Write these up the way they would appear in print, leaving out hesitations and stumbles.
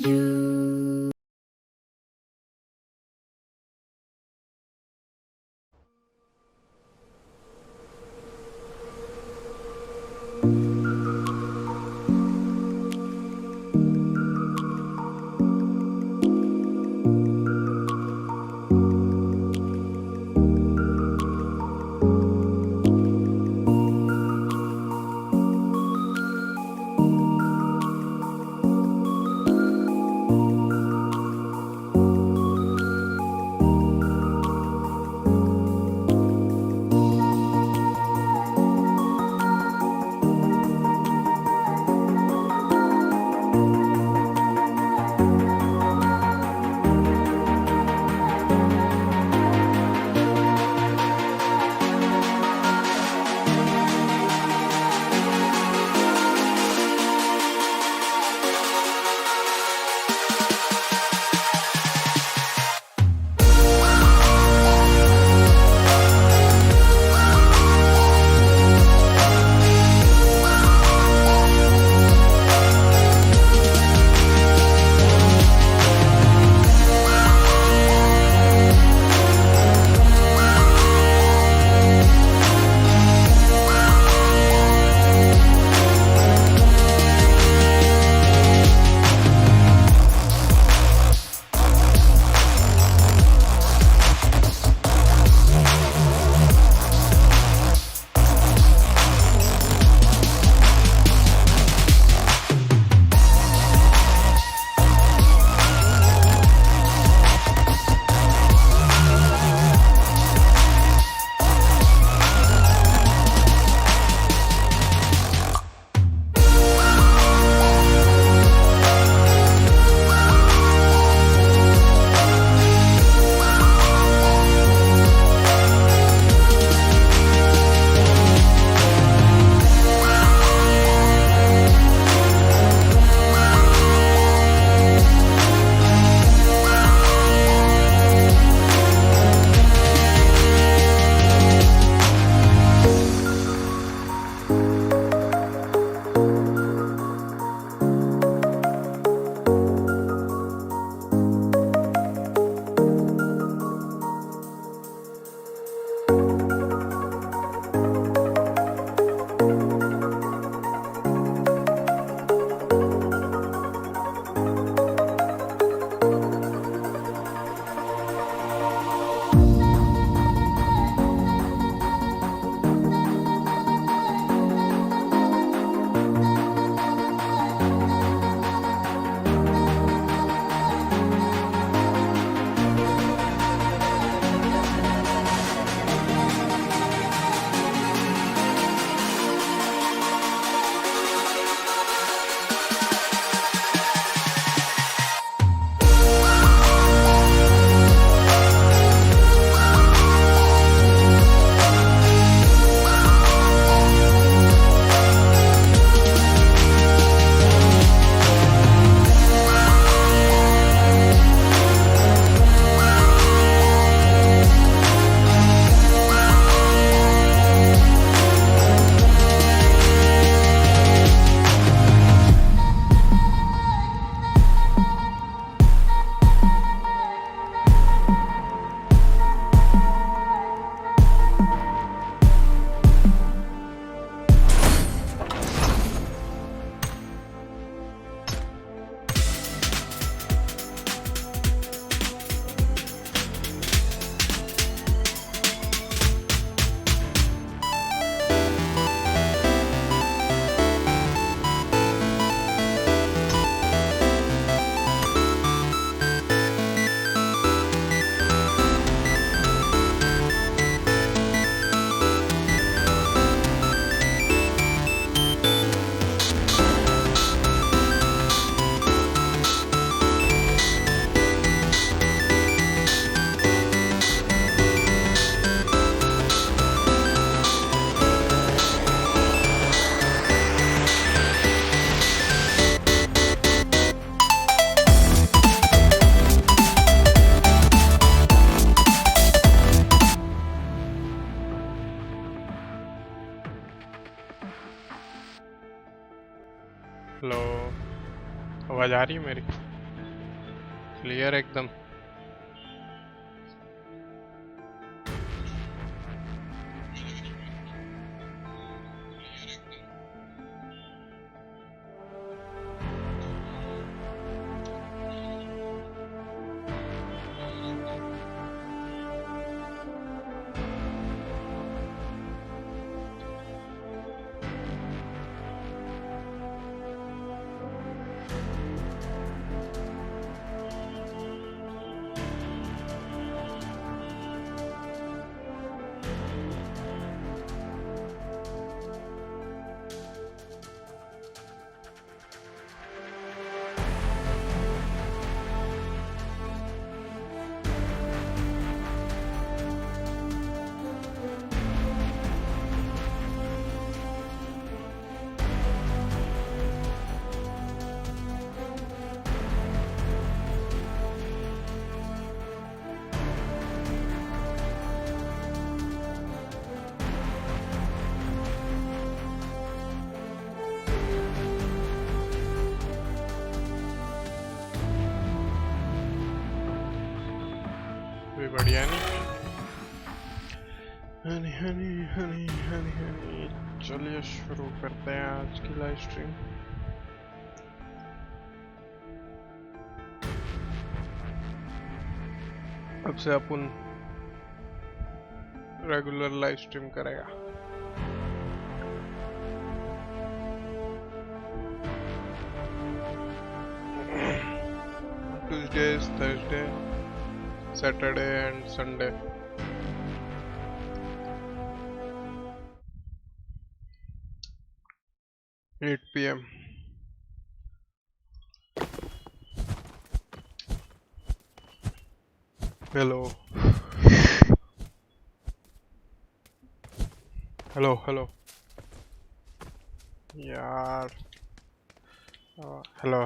you. Hello, आवाज़ आ रही है मेरी? क्लियर एकदम। बढ़िया नहीं। हनी हनी हनी हनी हनी। चलिए शुरू करते हैं आज की लाइव स्ट्रीम। अब से अपन रेगुलर लाइव स्ट्रीम करेगा। Tuesdays, Thursday, Saturday and Sunday. Eight PM. Hello. Hello. यार. Hello.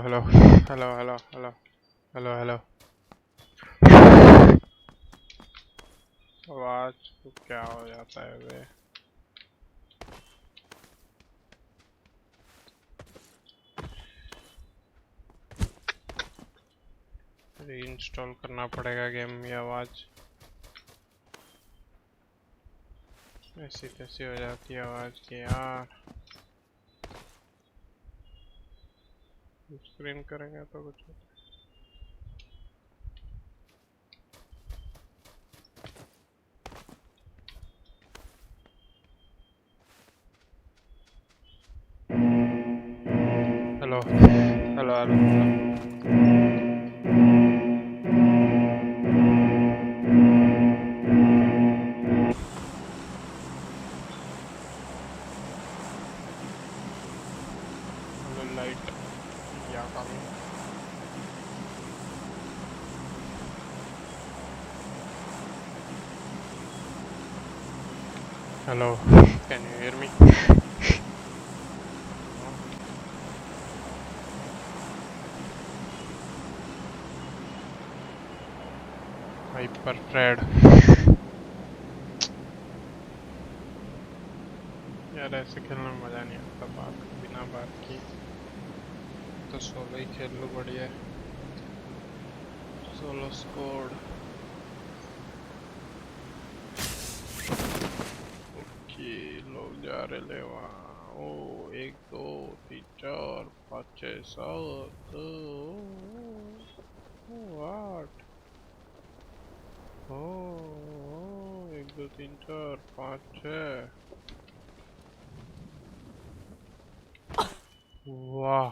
आवाज को क्या हो जाता है वे? रीइंस्टॉल करना पड़ेगा गेम में। आवाज ऐसी तैसी हो जाती है आवाज की यार। स्क्रीन करेंगे तो कुछ होता है। Hello. Light. Yeah, coming. Hello. Can you hear me? Hyper Fred. यार ऐसे खेलने में मजा नहीं आता। बिना बात की तो सोलो ही खेल लो, बढ़िया है। सोलो स्कोड। ओके, लोग जा रहे ले वहाँ। ओ 1 2 3 4 5 6 7। व्हाट? ओ 1 2 3 4 5 6। वाह,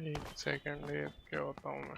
एक सेकंड, ये क्या होता हूँ मैं।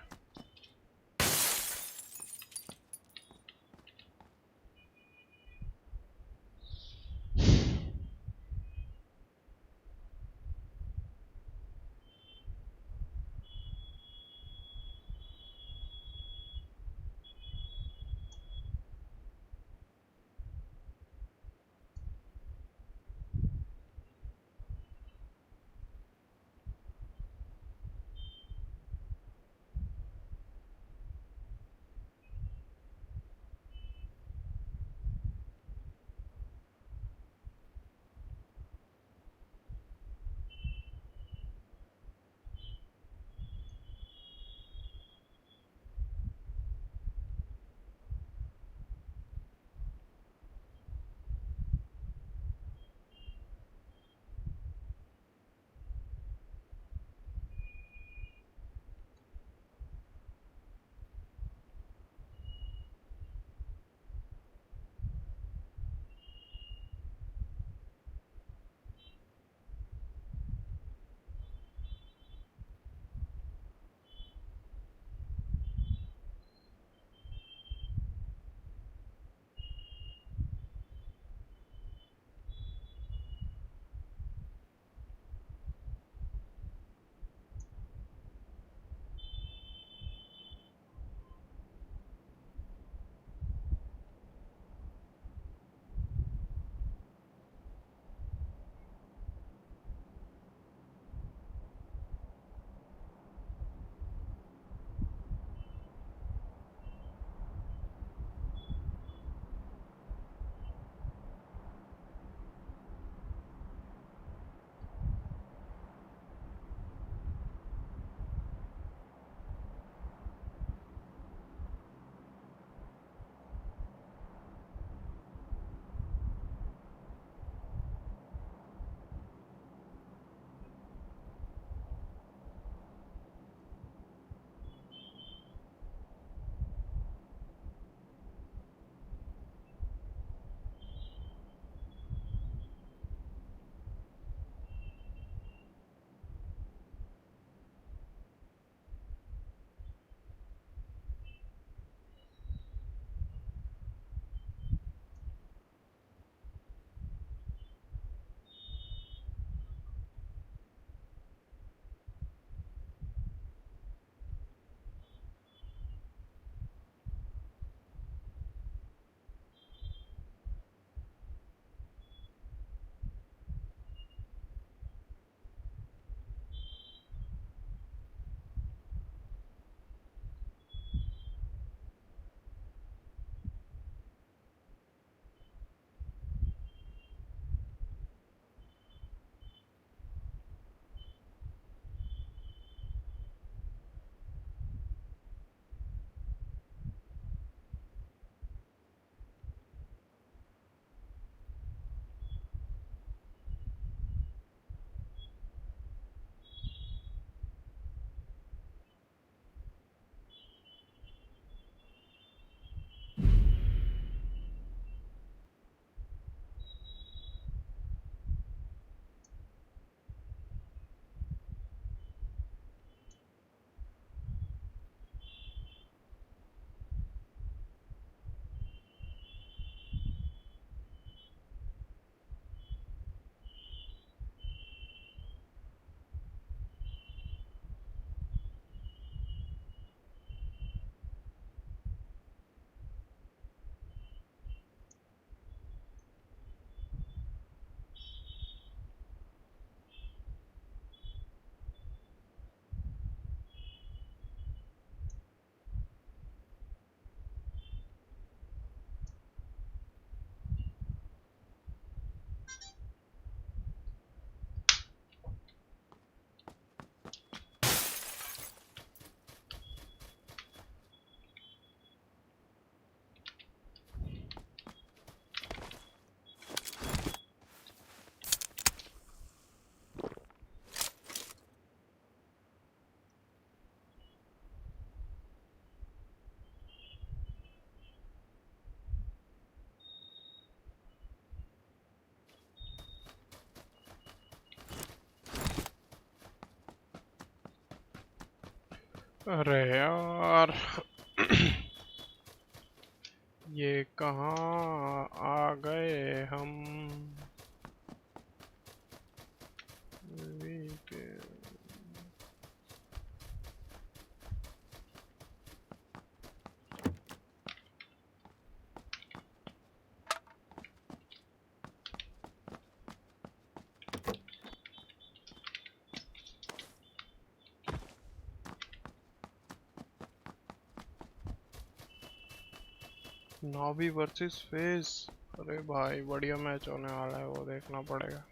अरे यार ये कहाँ आ गए हम। Knobby versus face. अरे भाई बढ़िया मैच होने वाला है, वो देखना पड़ेगा।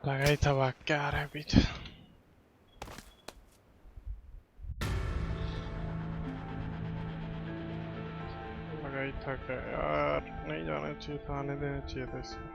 लगा ही था भाग के आ रहा है पीछे। लगा ही था क्या यार, नहीं जाना चाहिए था, आने देना चाहिए था इसे।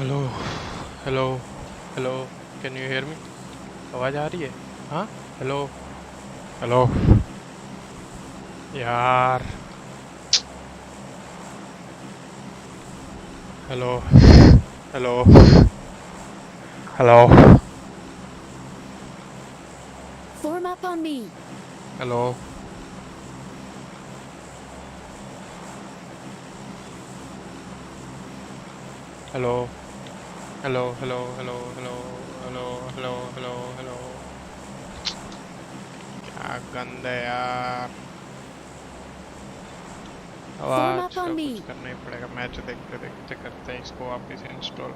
Hello hello hello, can you hear me? आवाज़ आ रही है? हाँ, हेलो हेलो यार, hello hello hello Form up on me. Hello hello hello hello hello hello hello hello hello hello. क्या गंद है यार, Form आवाज up का on कुछ me. करना ही पड़ेगा। मैच देखते देखते करते हैं इसको वापस इंस्टॉल।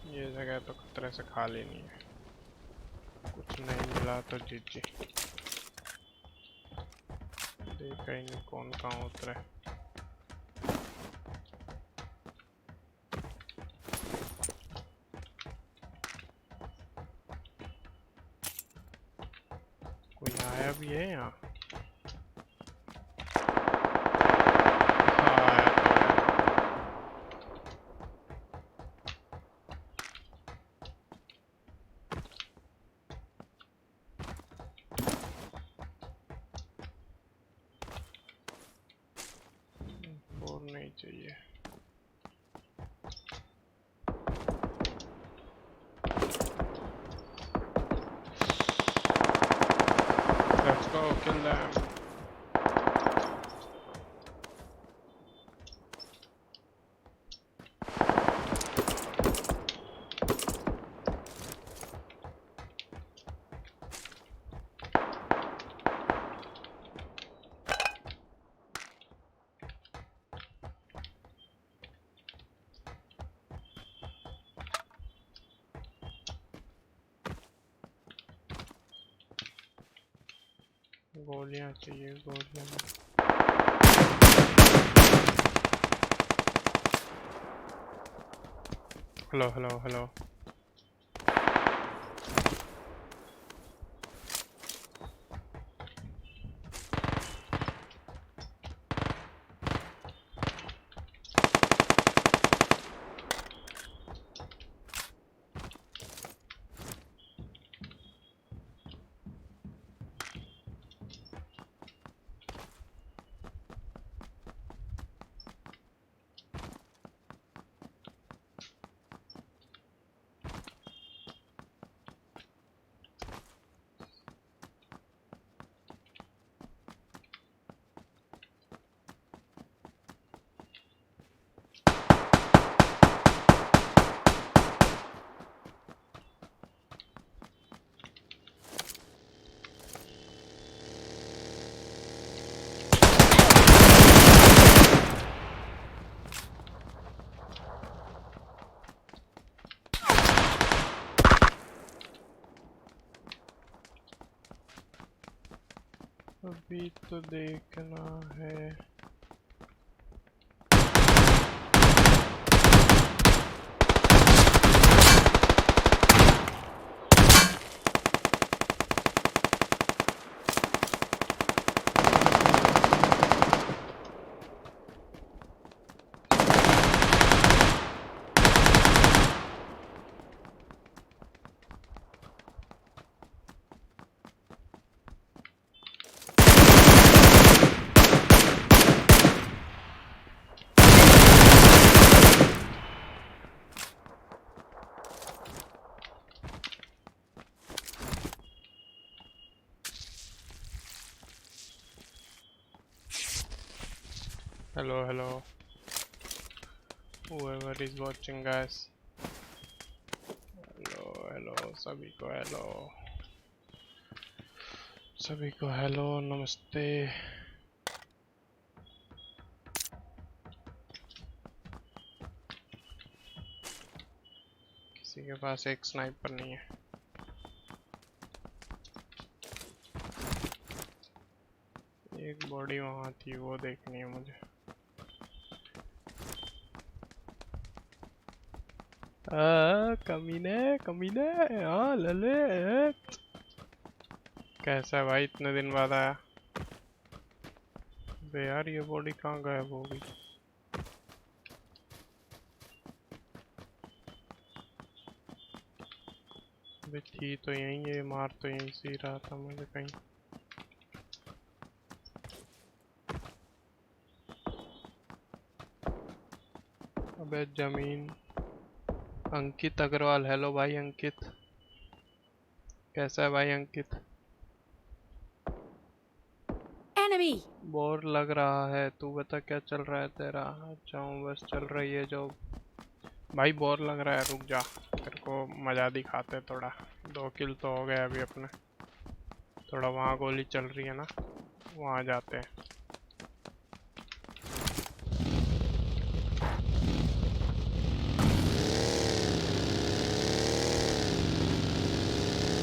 ये जगह तो खतरे से खाली नहीं है, कुछ नहीं मिला तो जीजी। देखा ही नहीं कौन कहाँ उतरे। कोई आया भी है यहाँ? हाँ आया तो। और नहीं चाहिए। Let's go kill them. गोलियां चाहिए, गोलियां। Hello hello hello. अभी तो देखना है। Hello hello, whoever is watching guys, hello hello सभी को, हेलो सभी को, हेलो नमस्ते। किसी के पास एक स्नाइपर नहीं है। एक बॉडी वहां थी, वो देखनी है मुझे। कमीने कमीने, हाँ लले। कैसा है भाई, इतने दिन बाद आया। बे यार ये बॉडी कहाँ गायब हो गई? अबे थी तो यहीं, ये मार तो यहीं से ही रहा था मुझे कहीं। अबे जमीन। अंकित अग्रवाल, हेलो भाई अंकित। कैसा है भाई अंकित? Enemy! बोर लग रहा है, तू बता क्या चल रहा है तेरा? अच्छा बस चल रही है जो। भाई बोर लग रहा है, रुक जा, तेरे को मजा दिखाते थोड़ा। 2 किल तो हो गए अभी अपने। थोड़ा वहाँ गोली चल रही है ना, वहाँ जाते हैं।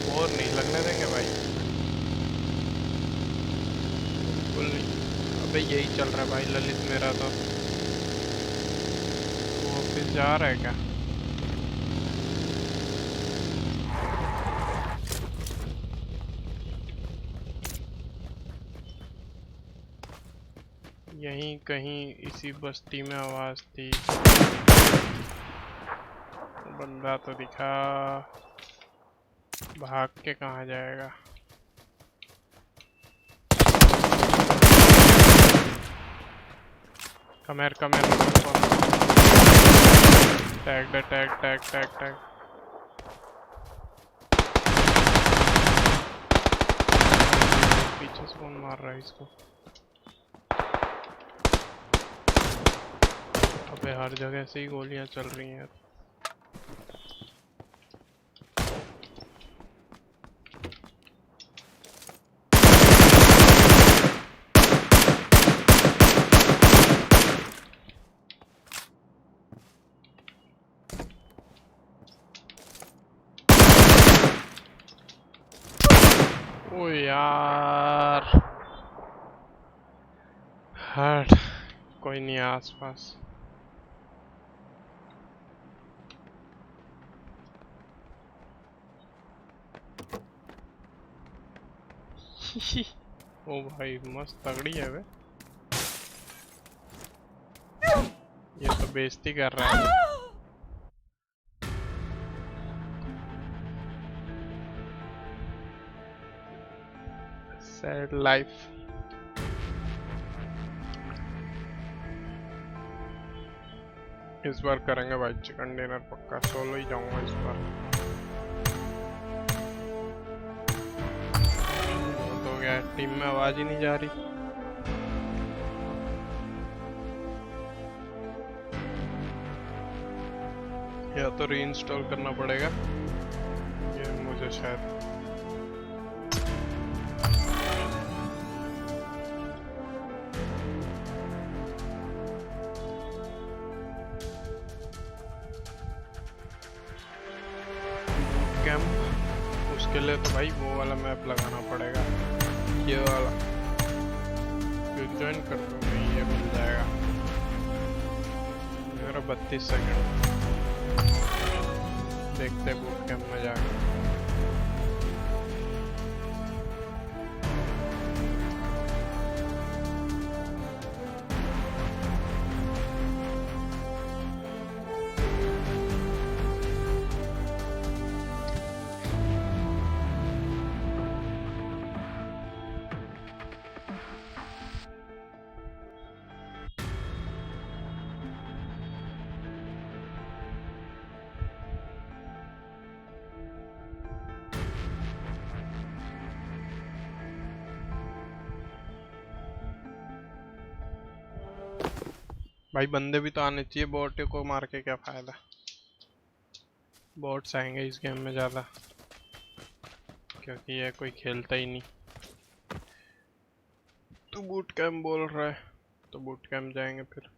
बोर नहीं लगने देंगे भाई, बिल्कुल नहीं। अबे यही चल रहा है भाई ललित मेरा तो। वो ऑफिस जा रहा है क्या? यहीं कहीं इसी बस्ती में आवाज थी। बंदा तो दिखा, भाग के कहाँ जाएगा? कमेर कमेर, टैग दे, टैग टैग टैग टैग। पीछे से कौन मार रहा है इसको? अबे हर जगह से ही गोलियां चल रही हैं। ओ यार, हट, कोई नहीं है आसपास। ओ भाई मस्त तगड़ी है वे। ये तो बेइज्जती कर रहा है। Sad life. इस बार करेंगे भाई चिकन डिनर पक्का, सोलो ही जाऊंगा इस बार। तो क्या टीम में आवाज ही नहीं जा रही। या तो रीइंस्टॉल करना पड़ेगा ये मुझे शायद। कैंप, उसके लिए तो भाई वो वाला मैप लगाना पड़ेगा, ये वाला। क्विक ज्वाइन कर दो, नहीं ये मिल जाएगा। मेरा 32 सेकंड, देखते बूट कैंप में जाकर। भाई बंदे भी तो आने चाहिए, बॉट को मार के क्या फायदा? बॉट्स आएंगे इस गेम में ज़्यादा, क्योंकि ये कोई खेलता ही नहीं। तो बूट कैंप बोल रहा है, तो बूट कैंप जाएंगे फिर।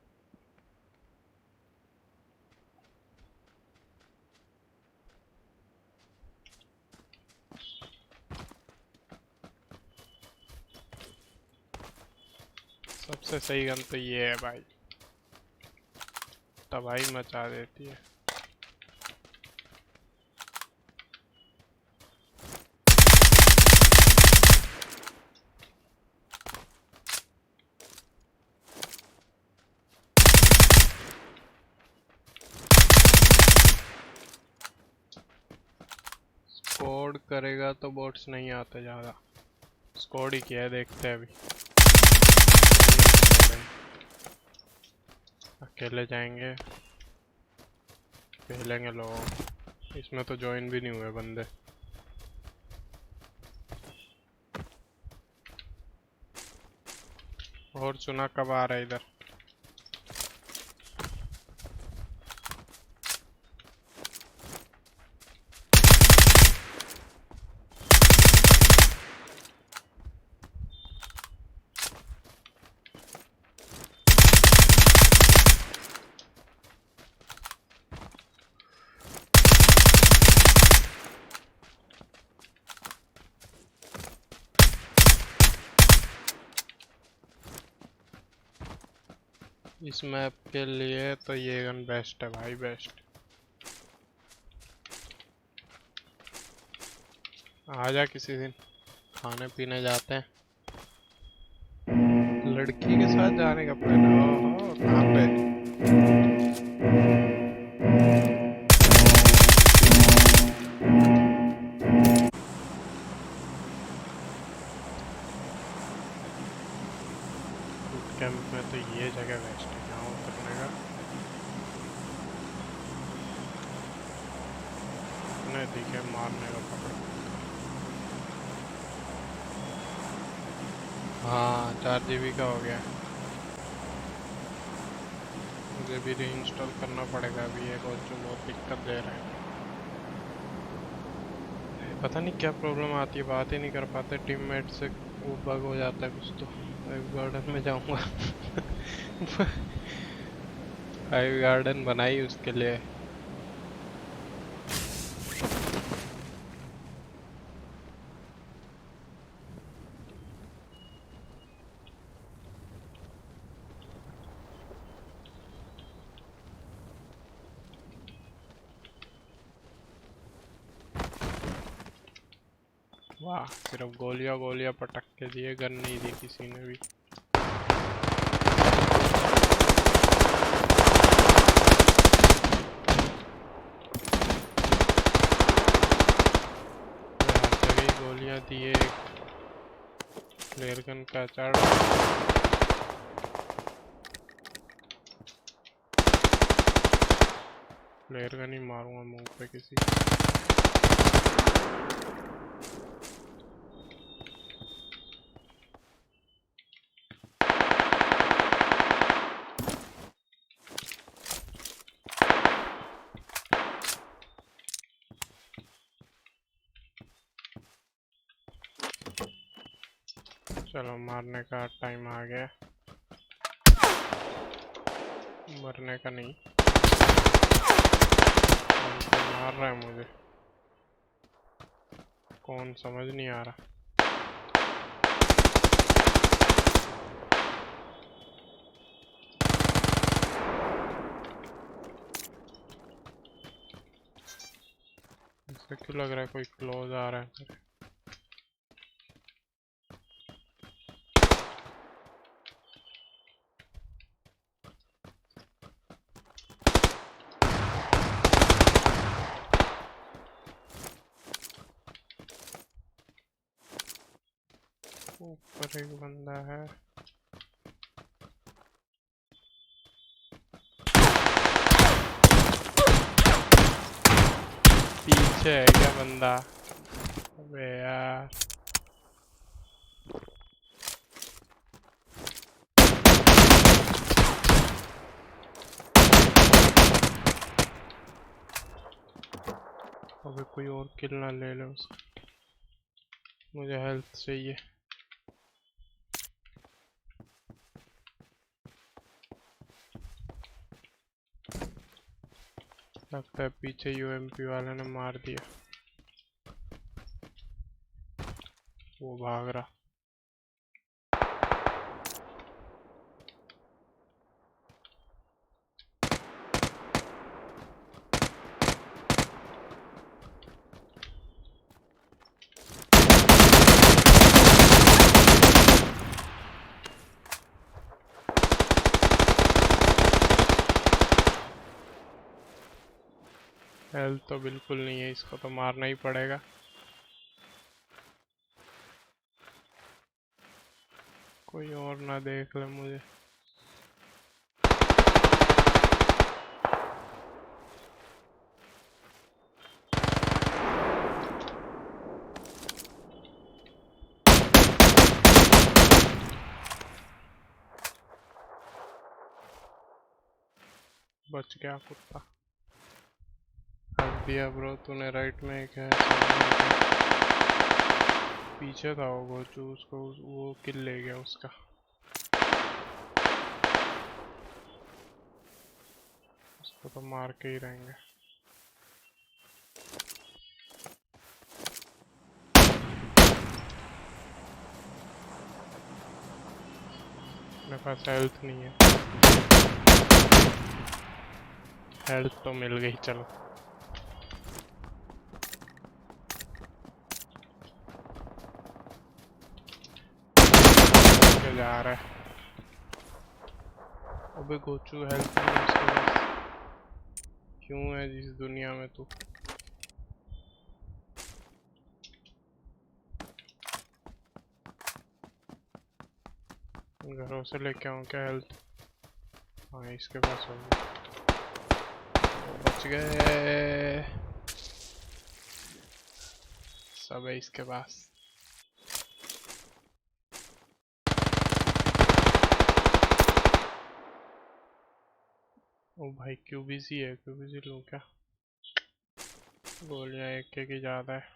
सबसे सही गन तो ये है भाई, तबाही मचा देती है। स्क्वाड करेगा तो बोट्स नहीं आते ज़्यादा, स्क्वाड ही किया है, देखते हैं अभी। अकेले जाएंगे, खेलेंगे लोग, इसमें तो ज्वाइन भी नहीं हुए बंदे। और सुना कब आ रहा है इधर? इस मैप के लिए तो ये गन बेस्ट है भाई, बेस्ट। आजा किसी दिन खाने पीने जाते हैं। लड़की के साथ जाने का प्लान? ओहो, कहाँ पे? बूट कैंप में तो ये जगह बेस्ट है यहाँ उतरने का। नहीं दिखे मारने का पकड़। हाँ 4 GB का हो गया, मुझे भी रीइंस्टॉल करना पड़ेगा अभी, ये रोज जो बहुत दिक्कत दे रहा है। पता नहीं क्या प्रॉब्लम आती है, बात ही नहीं कर पाते टीममेट से, वो बग हो जाता है कुछ तो। गार्डन में जाऊंगा। भाई गार्डन बनाई उसके लिए। वाह, सिर्फ गोलियां गोलियां पटक के दिए, गन नहीं दी किसी ने भी। गोलियां दिए, फ्लेयर गन का चार्ज। फ्लेयर गन ही मारूंगा मुंह पे किसी। चलो मारने का टाइम आ गया, मरने का नहीं। कौन सा मार रहा है मुझे, कौन समझ नहीं आ रहा। ऐसा क्यों लग रहा है कोई क्लोज आ रहा है मेरे। ऊपर एक बंदा है, पीछे है क्या बंदा? अबे यार, अबे कोई और किल ना ले ले उसका, मुझे हेल्थ चाहिए। लगता है पीछे यूएमपी वाले ने मार दिया, वो भाग रहा। हेल्थ तो बिल्कुल नहीं है, इसको तो मारना ही पड़ेगा। कोई और ना देख ले मुझे। बच गया कुत्ता। हक दिया ब्रो तूने, राइट में एक है, पीछे था वो गोचू, उसको वो किल ले गया उसका। उसको तो मार के ही रहेंगे। मेरे पास हेल्थ नहीं है। हेल्थ तो मिल गई, चलो। जा रहा है। अबे गोचू हेल्थ नहीं है उसके पास। क्यों है जिस दुनिया में तू? घरों से लेके आऊँ क्या हेल्थ? हाँ इसके पास होगी। बच गए सब है इसके पास। ओ भाई क्यूबीसी है, क्यूबीसी लूँ क्या? गोलियां एक की ज्यादा है।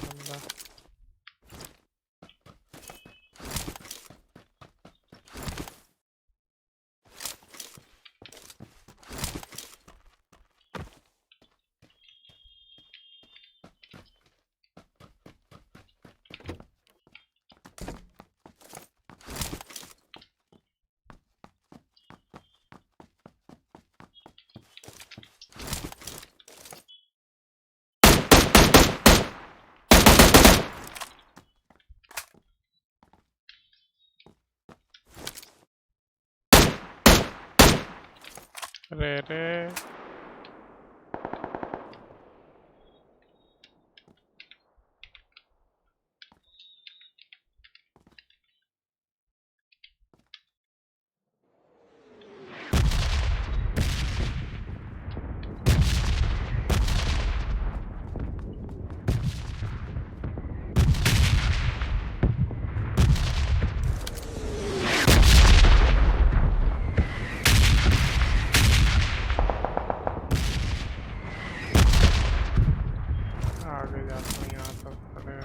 बंदा रे रे आगे जाता हूँ यहाँ तक। अरे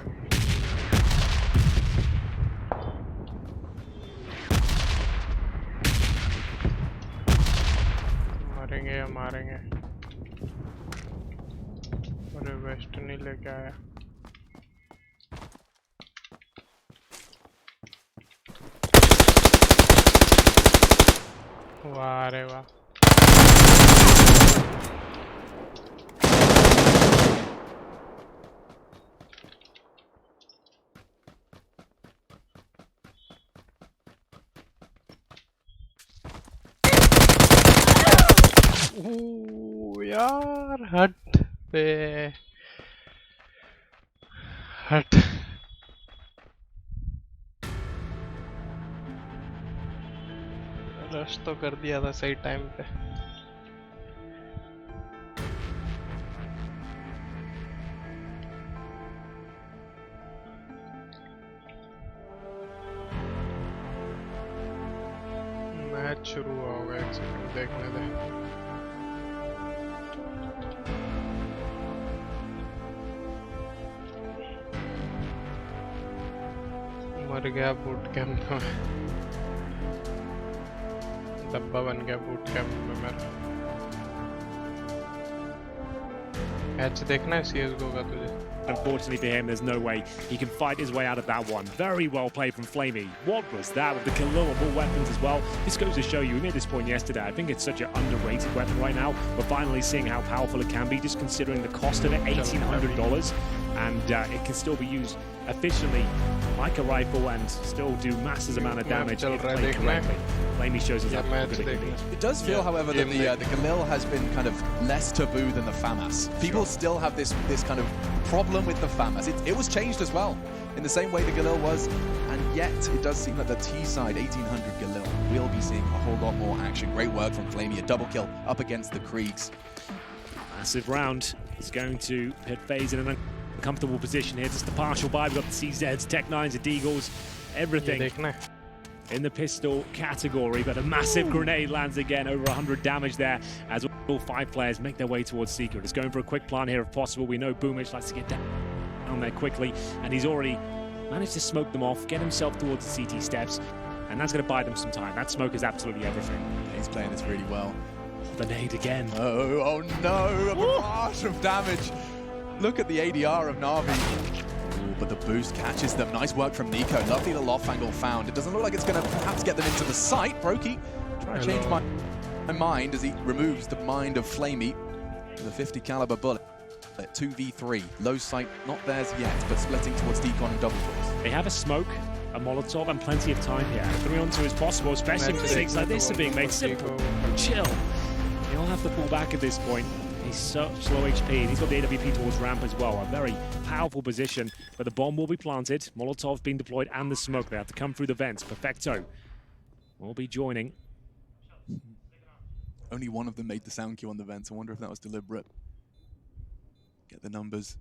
मरेंगे या मारेंगे? अरे वेस्ट नहीं लेके आया। वाह रे वाह। यार हट पे हट। रश तो कर दिया था सही टाइम पे। मैच शुरू होगा, एक सेकंड देखने दे। मर गया बूट कैंप में, डब्बा बन गया बूट कैंप में मेरा। मैच देखना है CSGO का तुझे? Unfortunately for him, there's no way he can fight his way out of that one. Very well played from Flamey. What was that with the killable weapons as well? This goes to show you, we made this point yesterday, I think it's such an underrated weapon right now. We're finally seeing how powerful it can be, just considering the cost of it, $1,800. and it can still be used efficiently like a rifle and still do massive amount of damage if played correctly. flamey shows us that probability. It does feel, however, that the Galil has been kind of less taboo than the FAMAS. People still have this kind of problem with the FAMAS. It was changed as well, in the same way the Galil was, and yet it does seem that the T-side 1800 Galil will be seeing a whole lot more action. Great work from flamey, a double kill up against the Kriegs. Massive round. It's going to put FaZe in an uncomfortable position here. Just the partial buy. We've got the CZs, Tech 9s, the Deagles, everything in the pistol category. But a massive grenade lands again, over 100 damage there as all 5 players make their way towards Secret. It's going for a quick plant here if possible. We know Boomich likes to get down there quickly, and he's already managed to smoke them off, get himself towards the CT steps, and that's going to buy them some time. That smoke is absolutely everything. He's playing this really well. The nade again. Oh no, a barrage of damage. Look at the ADR of Na'Vi. Ooh, but the boost catches them. Nice work from Nico. Lovely little off angle found. It doesn't look like it's going to perhaps get them into the site. Brokey trying to change my mind as he removes the mind of flamey with a 50 caliber bullet. 2v3. Low sight, not theirs yet, but splitting towards Decon and double doors. They have a smoke, a Molotov, and plenty of time here. 3-on-2 is possible, especially if mistakes like this are being made. Simple. Chill. He'll have to pull back at this point. He's such low HP, and he's got the AWP towards ramp as well. A very powerful position, but the bomb will be planted. Molotov being deployed and the smoke. They have to come through the vents. Perfecto will be joining. Only one of them made the sound cue on the vents. I wonder if that was deliberate. Get the numbers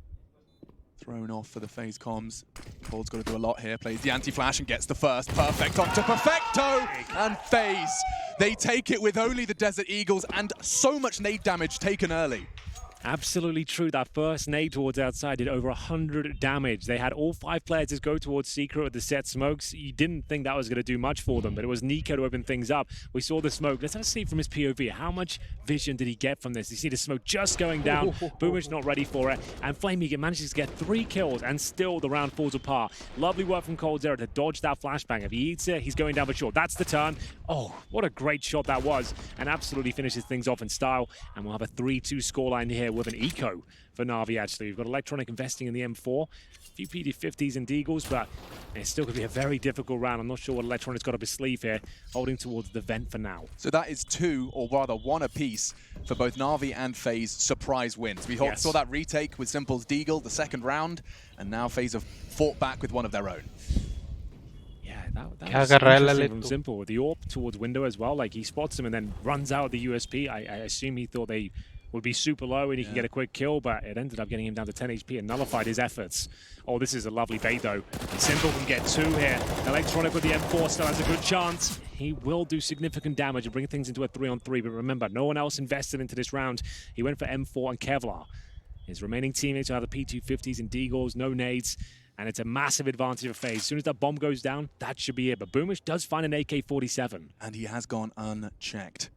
thrown off for the FaZe comms. Cold's got to do a lot here. Plays the anti-flash and gets the first. Perfect onto Perfecto! And FaZe, they take it with only the Desert Eagles and so much nade damage taken early. Absolutely true. That first nade towards outside did over 100 damage. They had all 5 players just go towards Secret with the set smokes. You didn't think that was going to do much for them, but it was Nico to open things up. We saw the smoke. Let's have a see from his POV. How much vision did he get from this? You see the smoke just going down. Boomich not ready for it. And flamey manages to get 3 kills, and still the round falls apart. Lovely work from coldzera to dodge that flashbang. If he eats it, he's going down for sure. That's the turn. Oh, what a great shot that was. And absolutely finishes things off in style. And we'll have a 3-2 scoreline here with an eco for Na'Vi, actually. We've got Electronic investing in the M4, a few PD50s and Deagles, but it's still going to be a very difficult round. I'm not sure what Electronic's got up his sleeve here, holding towards the vent for now. So that is 2, or rather 1 apiece for both Na'Vi and FaZe surprise wins. We saw that retake with Simple's Deagle the second round, and now FaZe have fought back with one of their own. That was interesting from Simple with the AWP towards window as well. Like, he spots him and then runs out of the USP. I assume he thought they would be super low and he could get a quick kill, but it ended up getting him down to 10 HP and nullified his efforts. Oh, this is a lovely bait though. Simple can get 2 here. Electronic with the M4 still has a good chance. He will do significant damage and bring things into a 3-on-3, but remember, no one else invested into this round. He went for M4 and Kevlar. His remaining teammates are the P250s and Deagles, no nades. And it's a massive advantage for FaZe. As soon as that bomb goes down, that should be it. But Boomich does find an AK-47. And he has gone unchecked.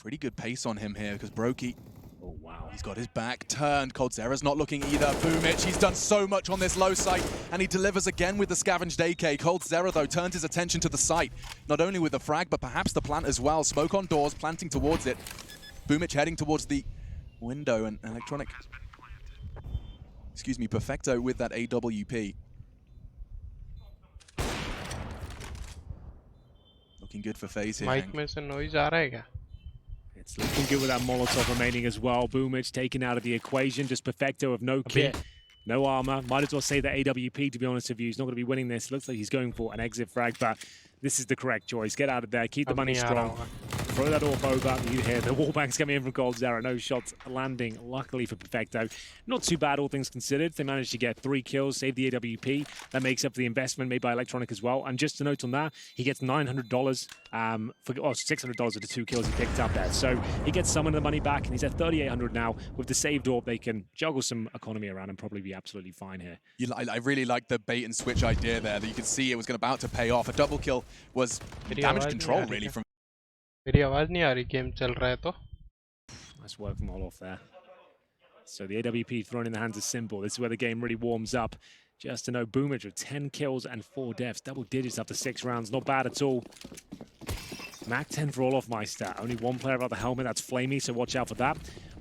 Pretty good pace on him here, because Brokey, oh wow, he's got his back turned. coldzera's not looking either. Boomich, he's done so much on this low site, and he delivers again with the scavenged AK. coldzera, though, turns his attention to the site, not only with the frag, but perhaps the plant as well. Smoke on doors, planting towards it. Boomich heading towards the window, and Electronic... Excuse me, Perfecto with that AWP. Looking good for FaZe here. Mic में से noise आ रहा है क्या? It's looking good with that Molotov remaining as well. Boomich taken out of the equation. Just Perfecto of no kit, no armor. Might as well say that AWP, to be honest with you. He's not going to be winning this. Looks like he's going for an exit frag, but this is the correct choice. Get out of there. Keep the money strong. Throw that AWP over. You hear the wallbangs coming in from coldzera. No shots landing, luckily for Perfecto. Not too bad, all things considered. They managed to get 3 kills, save the AWP. That makes up for the investment made by Electronic as well. And just a note on that, he gets $900 for $600 of the 2 kills he picked up there. So he gets some of the money back, and he's at $3,800 now. With the saved AWP, they can juggle some economy around and probably be absolutely fine here. I really like the bait and switch idea there, that you could see it was about to pay off. A double kill was damage control, really, from... मेरी आवाज नहीं आ रही, game चल रहा है तो. Nice work from all off there. So the AWP thrown in the hands of Simple. This is where the game really warms up. Just to know, Boomich with 10 kills and 4 deaths. Double digits after 6 rounds. Not bad at all. Mac 10 for all off my stat. Only 1 player without the helmet. That's flamey, so watch out for that.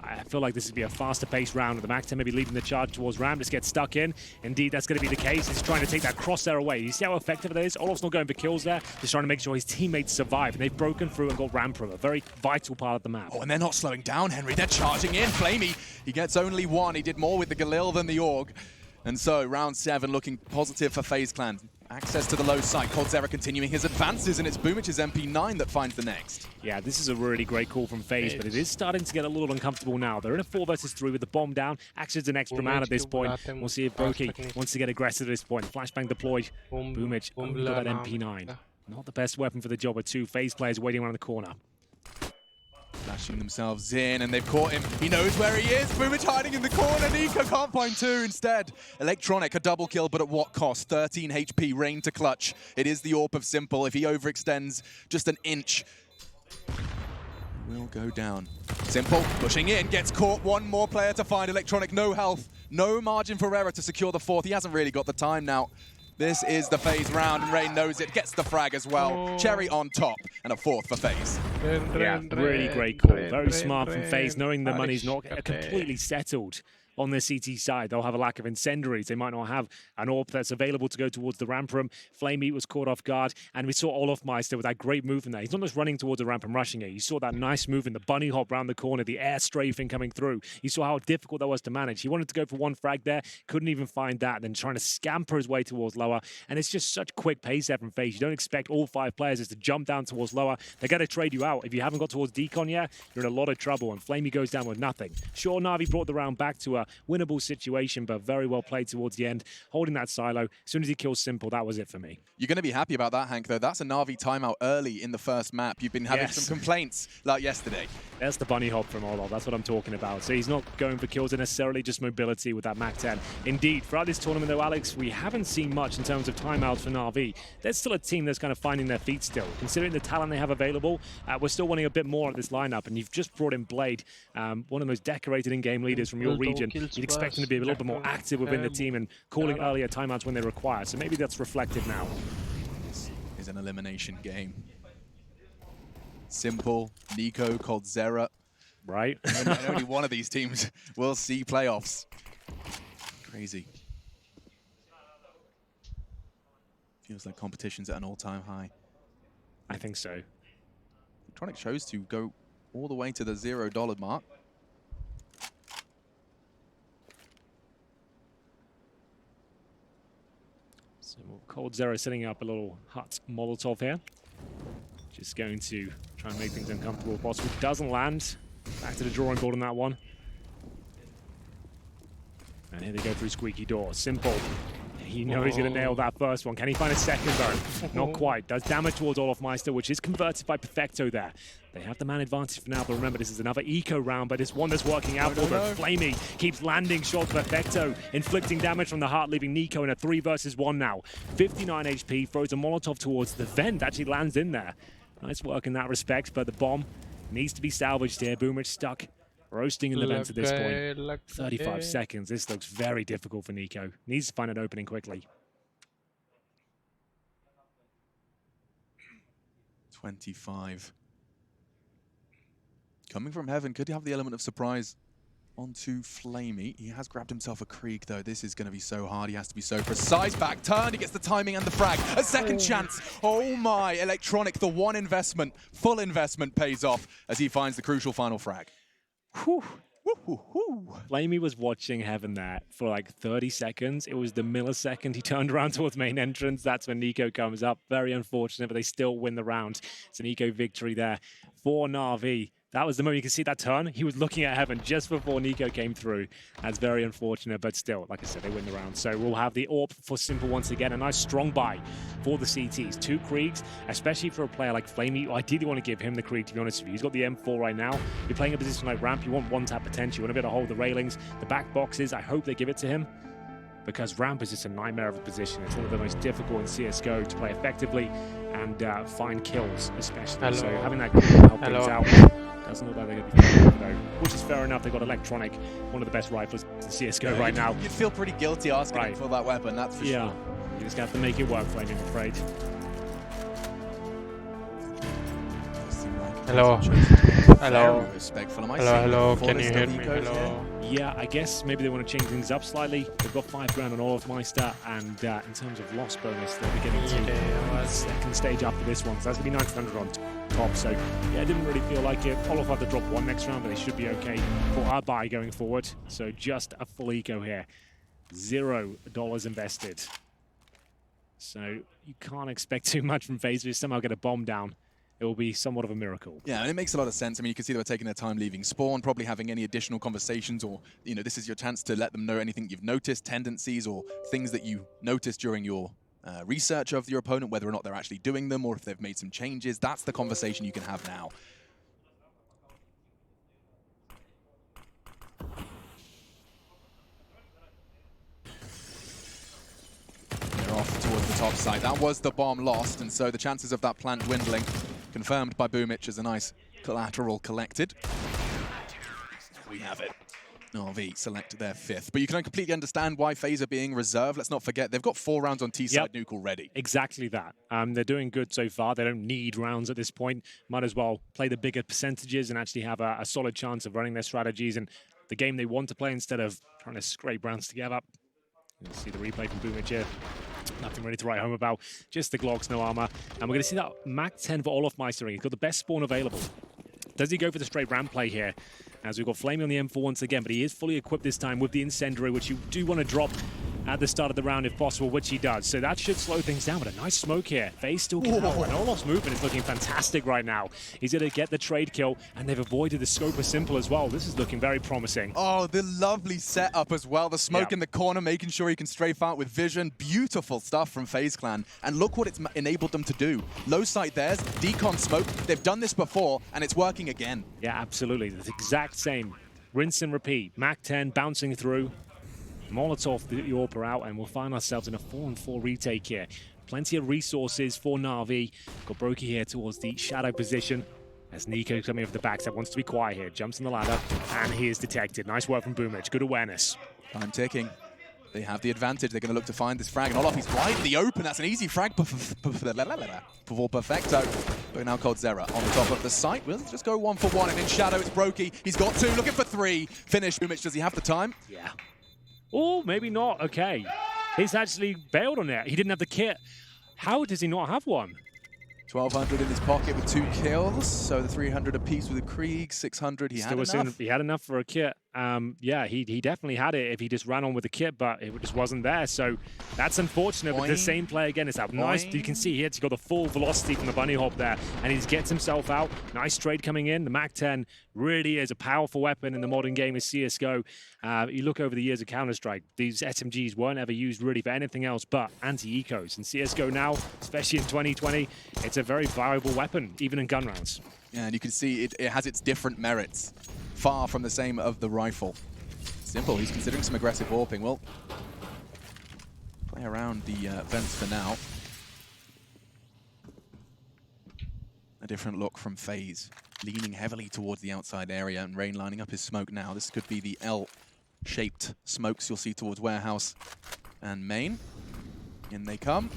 I feel like this would be a faster paced round with the Mac 10 maybe leading the charge towards Ram. Just get stuck in. Indeed, that's going to be the case. He's trying to take that crosshair away. You see how effective it is? Olof's not going for kills there. Just trying to make sure his teammates survive. And they've broken through and got Ram from a very vital part of the map. Oh, and they're not slowing down, Henry. They're charging in. Flamey, he gets only one. He did more with the Galil than the Org. And so, round 7 looking positive for FaZe Clan. Access to the low side. coldzera continuing his advances, and it's Boomich's MP9 that finds the next. Yeah, this is a really great call from FaZe, but it is starting to get a little uncomfortable now. They're in a 4 versus 3 with the bomb down. Action's an extra man at this point. We'll see if Boki wants to get aggressive at this point. Flashbang deployed. Boomich got that MP9. Not the best weapon for the job of 2 FaZe players waiting around the corner. Flashing themselves in, and they've caught him. He knows where he is. Boomich hiding in the corner. Nico can't find 2 instead. Electronic, a double kill, but at what cost? 13 HP, Rain to clutch. It is the AWP of Simple. If he overextends just an inch, he will go down. Simple pushing in, gets caught. One more player to find. Electronic, no health, no margin for error to secure the 4th. He hasn't really got the time now. This is the FaZe round, and Rain knows it, gets the frag as well. Cherry on top, and a 4th for FaZe. Yeah, really great call. Very smart from FaZe, knowing the money's not completely settled on the CT side. They'll have a lack of incendiaries. They might not have an AWP that's available to go towards the ramp room. Flamey was caught off guard, and we saw Olof Meister with that great movement there. He's not just running towards the ramp and rushing it. You saw that nice movement, the bunny hop round the corner, the air strafing coming through. You saw how difficult that was to manage. He wanted to go for 1 frag there, couldn't even find that, then trying to scamper his way towards lower. And it's just such quick pace there from FaZe. You don't expect all 5 players just to jump down towards lower. They're going to trade you out. If you haven't got towards decon yet, you're in a lot of trouble, and Flamey goes down with nothing. Sure, Na'Vi brought the round back to a winnable situation, but very well played towards the end, holding that silo. As soon as he kills Simple, that was it for me. You're going to be happy about that, Hank, though. That's a Na'Vi timeout early in the first map. You've been having some complaints like yesterday. That's the bunny hop from Olof. That's what I'm talking about. So he's not going for kills necessarily, just mobility with that Mac 10. Indeed, throughout this tournament, though, Alex, we haven't seen much in terms of timeouts for Na'Vi. There's still a team that's kind of finding their feet still. Considering the talent they have available, we're still wanting a bit more at this lineup, and you've just brought in Blade, one of the most decorated in-game leaders from your region. You'd expect him to be a little bit more active within the team and calling earlier timeouts when they require. So maybe that's reflected now. This is an elimination game. Simple, Nico, coldzera. Right. and only one of these teams will see playoffs. Crazy. Feels like competition's at an all-time high. I think so. Electronic chose to go all the way to the $0 mark. So coldzera setting up a little hut Molotov here. Just going to try and make things uncomfortable if possible. Doesn't land. Back to the drawing board on that one. And here they go through squeaky door. Simple. You know he's going to nail that first one. Can he find a second though? Not quite. Does damage towards Olof Meister, which is converted by Perfecto there. They have the man advantage for now, but remember, this is another eco round, but it's one that's working out for them. Flamey keeps landing shots. Perfecto inflicting damage from the heart, leaving Nico in a 3 versus 1 now. 59 HP, throws a Molotov towards the vent, actually lands in there. Nice work in that respect, but the bomb needs to be salvaged here. Boomich stuck, roasting in the vent at this point. 35 seconds. This looks very difficult for Nico. Needs to find an opening quickly. 25. Coming from heaven, could he have the element of surprise onto Flamey? He has grabbed himself a Krieg, though. This is going to be so hard. He has to be so precise. Back turn, he gets the timing and the frag. A second chance. Oh my, Electronic, the one investment, full investment pays off as he finds the crucial final frag. Whew. Flamey was watching heaven there for like 30 seconds. It was the millisecond he turned around towards main entrance. That's when Nico comes up. Very unfortunate, but they still win the round. It's an eco victory there for Na'Vi. That was the moment you can see that turn. He was looking at heaven just before Nico came through. That's very unfortunate, but still, like I said, they win the round. So we'll have the AWP for Simple once again. A nice strong buy for the CTs. 2 Kriegs, especially for a player like Flamey. You ideally want to give him the Krieg, to be honest with you. He's got the M4 right now. You're playing a position like ramp. You want one-tap potential. You want to be able to hold the railings, the back boxes. I hope they give it to him, because ramp is just a nightmare of a position. It's one of the most difficult in CSGO to play effectively and find kills, especially. So having that Krieg will help things out. Doesn't look like they're going to be doing though, which is fair enough. They've got Electronic, one of the best riflers in CSGO right now. You'd feel pretty guilty asking him for that weapon, that's for sure. You just have to make it work, Flamey, I'm afraid. Does seem like Hello. Hello. Very respectful. Am I Hello, seeing hello. the Can you fullest hear of me? Nico's here? Hello. Yeah, I guess maybe they want to change things up slightly. They've got 5 grand on all of Meister, and in terms of loss bonus, they'll be getting to the second stage after this one. So that's going to be 1900 on top. So yeah, it didn't really feel like it. Olof had to drop 1 next round, but they should be okay for our buy going forward. So just a full eco here. $0 invested. So you can't expect too much from FaZe. If you somehow get a bomb down, it will be somewhat of a miracle. Yeah, and it makes a lot of sense. I mean, you can see they were taking their time leaving spawn, probably having any additional conversations, or, you know, this is your chance to let them know anything you've noticed, tendencies, or things that you noticed during your research of your opponent, whether or not they're actually doing them, or if they've made some changes. That's the conversation you can have now. They're off towards the top side. That was the bomb lost, and so the chances of that plant dwindling, confirmed by Boomich as a nice collateral collected. We have it. RV select their 5th. But you can completely understand why FaZe are being reserved. Let's not forget, they've got 4 rounds on T-side nuke already. Exactly that. They're doing good so far. They don't need rounds at this point. Might as well play the bigger percentages and actually have a solid chance of running their strategies and the game they want to play instead of trying to scrape rounds together. You'll see the replay from Boomich here. Nothing really to write home about. Just the Glocks, no armor. And we're going to see that Mac 10 for Olof Meistering. He's got the best spawn available. Does he go for the straight ramp play here? As we've got Flamey on the M4 once again, but he is fully equipped this time with the Incendiary, which you do want to drop at the start of the round if possible, which he does. So that should slow things down, but a nice smoke here. FaZe still can out, and Olof's movement is looking fantastic right now. He's going to get the trade kill, and they've avoided the scope of Simple as well. This is looking very promising. Oh, the lovely setup as well. The smoke in the corner, making sure he can strafe out with vision. Beautiful stuff from FaZe Clan. And look what it's enabled them to do. Low sight theirs, decon smoke. They've done this before, and it's working again. Yeah, absolutely. The exact same. Rinse and repeat. Mac 10 bouncing through. Molotov the Orpa out, and we'll find ourselves in a 4-on-4 retake here. Plenty of resources for Na'Vi. Got Brokey here towards the shadow position. As Nico coming over the backside, wants to be quiet here. Jumps on the ladder, and he is detected. Nice work from Boomich. Good awareness. Time ticking. They have the advantage. They're going to look to find this frag. And Olof, he's wide in the open. That's an easy frag for Perfecto. But now called Zera on the top of the site. We'll just go 1 for 1. And in shadow, it's Brokey. He's got 2, looking for 3. Finish. Boomich, does he have the time? Yeah. Oh, maybe not. Okay. He's actually bailed on it. He didn't have the kit. How does he not have one? 1,200 in his pocket with 2 kills. So the 300 apiece with the Krieg, 600. He had enough. He had enough for a kit. Yeah, he definitely had it if he just ran on with the kit, but it just wasn't there. So that's unfortunate. But the same play again is up. Nice. You can see he's got the full velocity from the bunny hop there, and he gets himself out. Nice trade coming in. The Mac 10 really is a powerful weapon in the modern game of CSGO. You look over the years of Counter-Strike, these SMGs weren't ever used really for anything else but anti-ecos. And CSGO now, especially in 2020, it's a very viable weapon, even in gun rounds. Yeah, and you can see it has its different merits. Far from the same of the rifle. Simple, he's considering some aggressive warping. Well, play around the vents for now. A different look from FaZe, leaning heavily towards the outside area, and Rain lining up his smoke now. This could be the L-shaped smokes you'll see towards warehouse and main. In they come.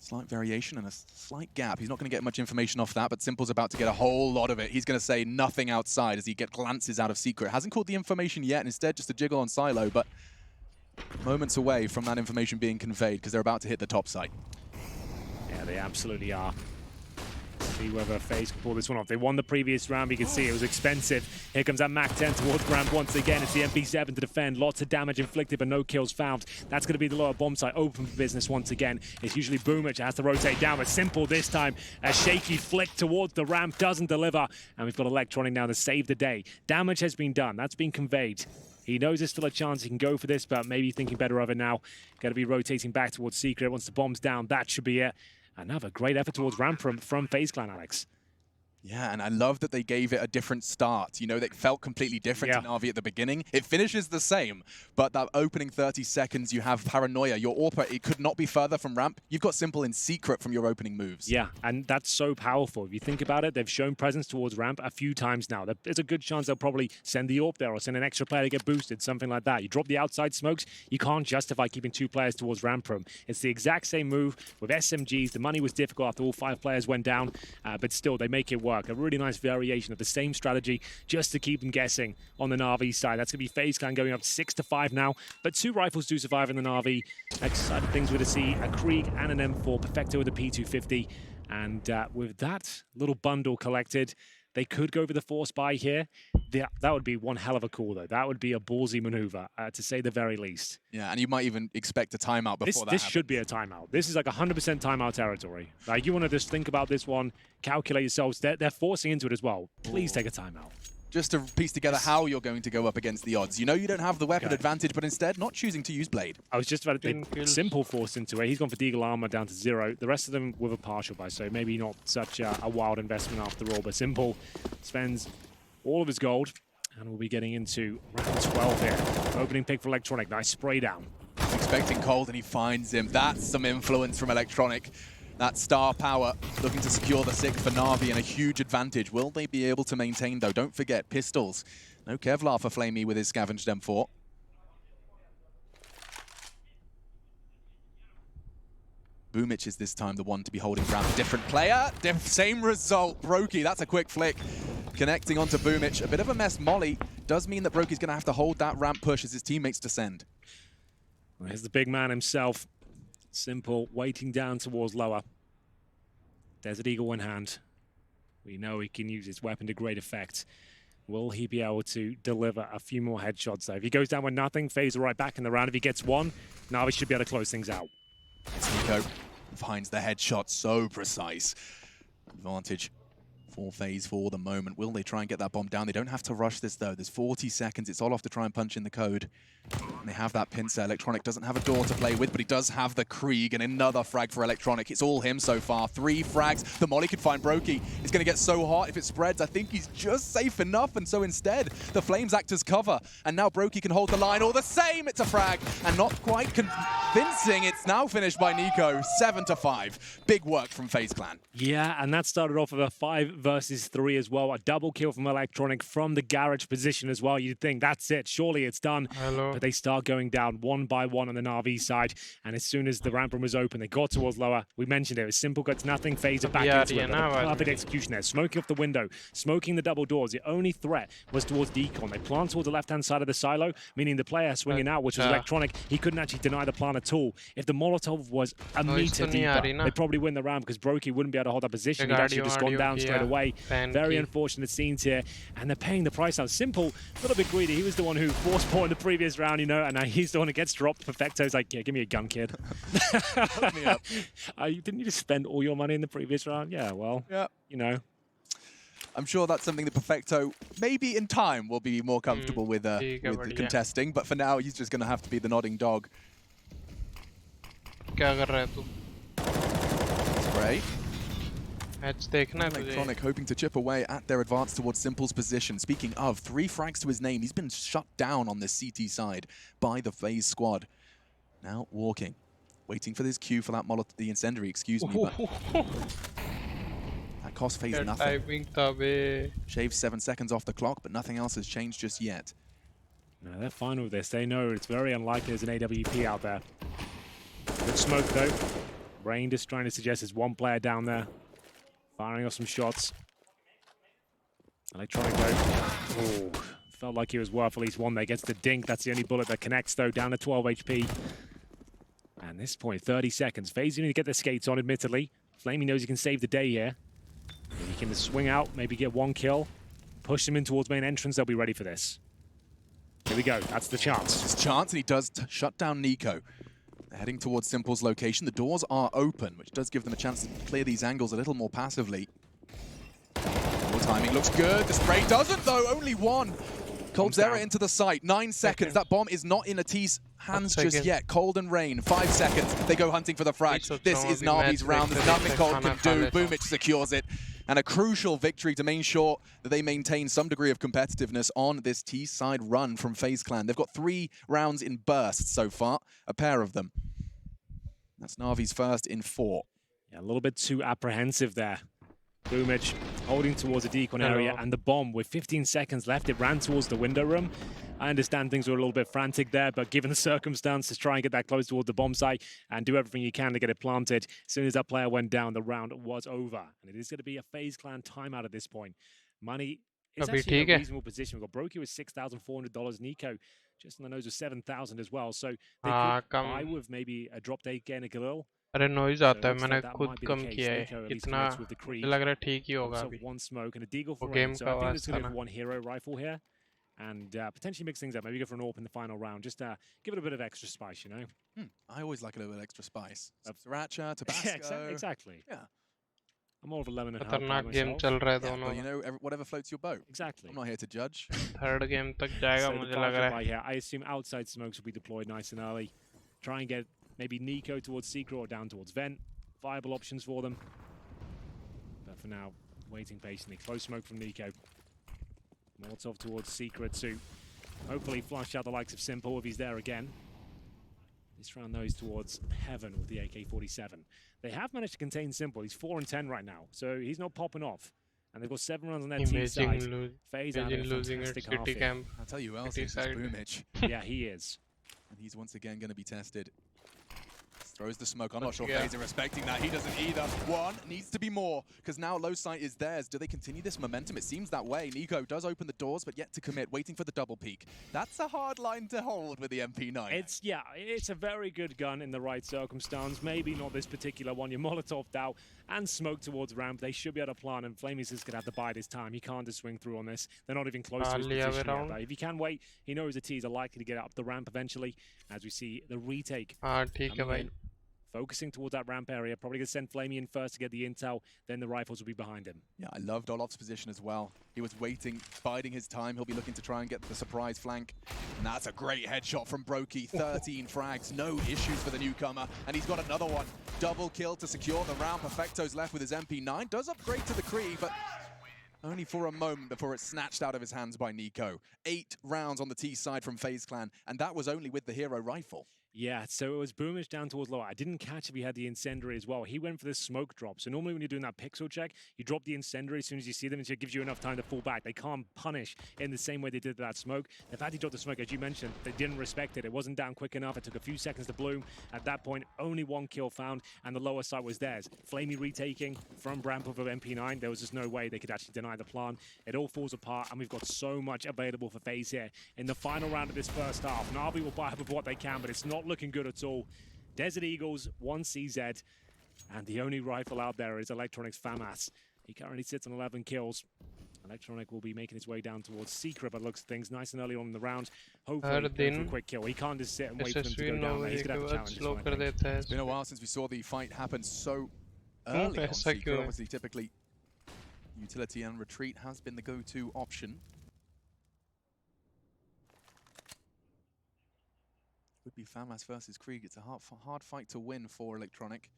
Slight variation and a slight gap. He's not going to get much information off that, but Simple's about to get a whole lot of it. He's going to say nothing outside as he gets glances out of secret. Hasn't caught the information yet, and instead just a jiggle on silo, but moments away from that information being conveyed because they're about to hit the top site. Yeah, they absolutely are. See whether FaZe can pull this one off. They won the previous round, but you can see it was expensive. Here comes that Mac 10 towards Gramp once again. It's the MP7 to defend. Lots of damage inflicted, but no kills found. That's going to be the lower bomb site open for business once again. It's usually Boomich that has to rotate down, but Simple this time. A shaky flick towards the ramp doesn't deliver. And we've got Electronic now to save the day. Damage has been done. That's been conveyed. He knows there's still a chance he can go for this, but maybe thinking better of it now. Got to be rotating back towards Secret. Once the bomb's down, that should be it. Another great effort towards ramp from FaZe Clan, Alex. Yeah, and I love that they gave it a different start. You know, it felt completely different to Na'Vi at the beginning. It finishes the same, but that opening 30 seconds, you have Paranoia. Your AWP, it could not be further from ramp. You've got Simple in secret from your opening moves. Yeah, and that's so powerful. If you think about it, they've shown presence towards ramp a few times now. There's a good chance they'll probably send the AWP there or send an extra player to get boosted, something like that. You drop the outside smokes, you can't justify keeping 2 players towards ramp room. It's the exact same move with SMGs. The money was difficult after all 5 players went down, but still, they make it work. A really nice variation of the same strategy just to keep them guessing on the Na'Vi side. That's going to be FaZe Clan going up 6-5 now, but 2 rifles do survive in the Na'Vi. Next side of things, we're going to see a Krieg and an M4, Perfecto with a P250, and with that little bundle collected, they could go for the force buy here. That would be one hell of a call, though. That would be a ballsy maneuver, to say the very least. Yeah, and you might even expect a timeout before This should be a timeout. This is like 100% timeout territory. Like, you want to just think about this one, calculate yourselves. They're forcing into it as well. Please take a timeout. Just to piece together how you're going to go up against the odds. You know you don't have the weapon advantage, but instead not choosing to use Blade. I was just about to say, Simple forced into it. He's gone for Deagle Armor down to 0. The rest of them with a partial buy, so maybe not such a wild investment after all. But Simple spends all of his gold, and we'll be getting into round 12 here. Opening pick for Electronic. Nice spray down. He's expecting Cold, and he finds him. That's some influence from Electronic. That star power looking to secure the 6 for Na'Vi and a huge advantage. Will they be able to maintain, though? Don't forget, pistols. No Kevlar for Flamey with his scavenged M4. Boomich is this time the one to be holding ground. Different player, same result. Brokey, that's a quick flick. Connecting onto Boomich. A bit of a mess. Molly does mean that Brokey's going to have to hold that ramp push as his teammates descend. Well, here's the big man himself. Simple, waiting down towards lower. Desert Eagle in hand. We know he can use his weapon to great effect. Will he be able to deliver a few more headshots, though? If he goes down with nothing, FaZe right back in the round. If he gets one, Na'Vi should be able to close things out. Nico finds the headshot so precise. Advantage for FaZe for the moment. Will they try and get that bomb down? They don't have to rush this, though. There's 40 seconds. It's all off to try and punch in the code. And they have that pincer. Electronic doesn't have a door to play with, but he does have the Krieg and another frag for Electronic. It's all him so far. 3 frags. The Molly could find Brokey. It's going to get so hot if it spreads. I think he's just safe enough, and so instead, the Flames act as cover. And now Brokey can hold the line. All the same, it's a frag. And not quite convincing. It's now finished by Nico. 7-5. Big work from FaZe Clan. Yeah, and that started off with a 5 versus 3 as well. A double kill from Electronic from the garage position as well. You'd think, that's it. Surely it's done. Hello. But they start going down one by one on the Na'Vi side. And as soon as the ramp room was open, they got towards lower. We mentioned it was Simple gets nothing. FaZe are back into it. Perfect execution there. Smoking off the window. Smoking the double doors. The only threat was towards Decon. They plant towards the left-hand side of the silo, meaning the player swinging out, which was Electronic. He couldn't actually deny the plan at all. If the Molotov was a meter deeper, they'd probably win the round because Brokey wouldn't be able to hold that position. He'd actually just gone down straight away. Very unfortunate scenes here. And they're paying the price now. Simple, a little bit greedy. He was the one who forced point in the previous round, you know, and now he's the one who gets dropped. Perfecto's like, yeah, give me a gun, kid. Hook me up. Didn't you just spend all your money in the previous round? Yeah, well, you know. I'm sure that's something that Perfecto, maybe in time, will be more comfortable with contesting. But for now, he's just going to have to be the nodding dog. Spray. Electronic hoping to chip away at their advance towards Simple's position. Speaking of, 3 frags to his name. He's been shut down on this CT side by the FaZe squad. Now walking, waiting for this cue for that Molotov, the incendiary, excuse me. But that cost FaZe nothing. Shaves 7 seconds off the clock, but nothing else has changed just yet. No, they're fine with this. They know it's very unlikely there's an AWP out there. Good smoke, though. Rain just trying to suggest there's one player down there. Firing off some shots. Electronic, though. Oh, felt like he was worth at least one there. Gets the dink. That's the only bullet that connects, though. Down to 12 HP. And this point, 30 seconds. FaZe need to get their skates on, admittedly. Flamey knows he can save the day here. If he can swing out, maybe get 1 kill. Push them in towards main entrance. They'll be ready for this. Here we go. That's the chance. His chance, and he does shut down Nico. They're heading towards Simple's location. The doors are open, which does give them a chance to clear these angles a little more passively. More timing looks good. The spray doesn't, though. Only 1. Coldzera into the site. 9 seconds. That bomb is not in Atti's hands just yet. Cold and Rain. 5 seconds. They go hunting for the frag. This is Na'Vi's round. There's nothing Cold can do. Boomich secures it. and a crucial victory to make sure that they maintain some degree of competitiveness on this T-side run from FaZe Clan. They've got 3 rounds in bursts so far, a pair of them. That's Na'Vi's first in 4. Yeah, a little bit too apprehensive there. Boomage holding towards the decon area, and the bomb with 15 seconds left, it ran towards the window room. I understand things were a little bit frantic there, but given the circumstances, try and get that close towards the bomb site and do everything you can to get it planted. As soon as that player went down, the round was over. And it is going to be a FaZe Clan timeout at this point. Money is actually in a reasonable position. We've got Brokey with $6,400, Nico just on the nose with 7,000 as well. So they could buy with maybe a drop day again, a Galil. अरे noise आता है मैंने खुद कम किया है इतना मुझे लग रहा है ठीक ही होगा अभी one smoke and a deagle for game so का I think आवाज there's going था to be ना one hero rifle here and potentially mix things up, maybe go for an AWP in the final round, just give it a bit of extra spice, you know. I always like a little bit extra spice. Sriracha, Tabasco. Exactly. Yeah. I'm more of a lemon and खतरनाक game चल रहा है Yeah, दोनों but you know, whatever floats your boat. Exactly. I'm not here to judge. Third game तक जाएगा So मुझे the लग रहा target है by here, I assume outside smokes will be deployed nice and early. Try and get maybe Nico towards Secret or down towards Vent. Viable options for them. But for now, waiting patiently. Close smoke from Nico. Molotov towards Secret to hopefully flush out the likes of Simple if he's there again. This round, though, is towards Heaven with the AK-47. They have managed to contain Simple. He's 4 and 10 right now, so he's not popping off. And they've got 7 runs on their team side. FaZe out in a fantastic half City Camp I'll tell you who else is Boomage. Yeah, he is. And he's once again going to be tested. Throws the smoke. I'm not sure FaZe are respecting that. He doesn't either. One needs to be more, because now low sight is theirs. Do they continue this momentum? It seems that way. Nico does open the doors, but yet to commit, waiting for the double peek. That's a hard line to hold with the MP9. It's a very good gun in the right circumstance. Maybe not this particular one. You're Molotov'd out and smoke towards ramp. They should be able to plan, and Flamey's just going to have to bide his time. He can't just swing through on this. They're not even close to his position yet, though. If he can wait, he knows the T's are likely to get up the ramp eventually, as we see the retake. ठीक है भाई Focusing towards that ramp area, probably going to send Flamey in first to get the intel, then the rifles will be behind him. Yeah, I love Dolof's position as well. He was waiting, biding his time. He'll be looking to try and get the surprise flank. And that's a great headshot from Brokey. 13 frags, no issues for the newcomer. And he's got another one. Double kill to secure the round. Perfecto's left with his MP9. Does upgrade to the Kree, but only for a moment before it's snatched out of his hands by Nico. 8 rounds on the T side from FaZe Clan, and that was only with the hero rifle. Yeah, so it was Boomage down towards lower. I didn't catch if he had the incendiary as well. He went for the smoke drop. So normally when you're doing that pixel check, you drop the incendiary as soon as you see them, and so it gives you enough time to fall back. They can't punish in the same way they did that smoke. The fact he dropped the smoke, as you mentioned, they didn't respect it. It wasn't down quick enough. It took a few seconds to bloom. At that point, only 1 kill found, and the lower side was theirs. Flamey retaking from Brampov of MP9. There was just no way they could actually deny the plan. It all falls apart, and we've got so much available for FaZe here. In the final round of this first half, Na'Vi will buy up with what they can, but it's not looking good at all. Desert Eagles, 1 CZ, and the only rifle out there is Electronic's FAMAS. He currently sits on 11 kills. Electronic will be making his way down towards Secret, but looks things nice and early on in the round. Hopefully, for a quick kill. He can't just sit and wait for them to go down there. He's going to have to challenge. It's been a while since we saw the fight happen so early on Secret. Obviously, typically, utility and retreat has been the go-to option. Would be FAMAS versus Krieg. It's a hard fight to win for Electronic.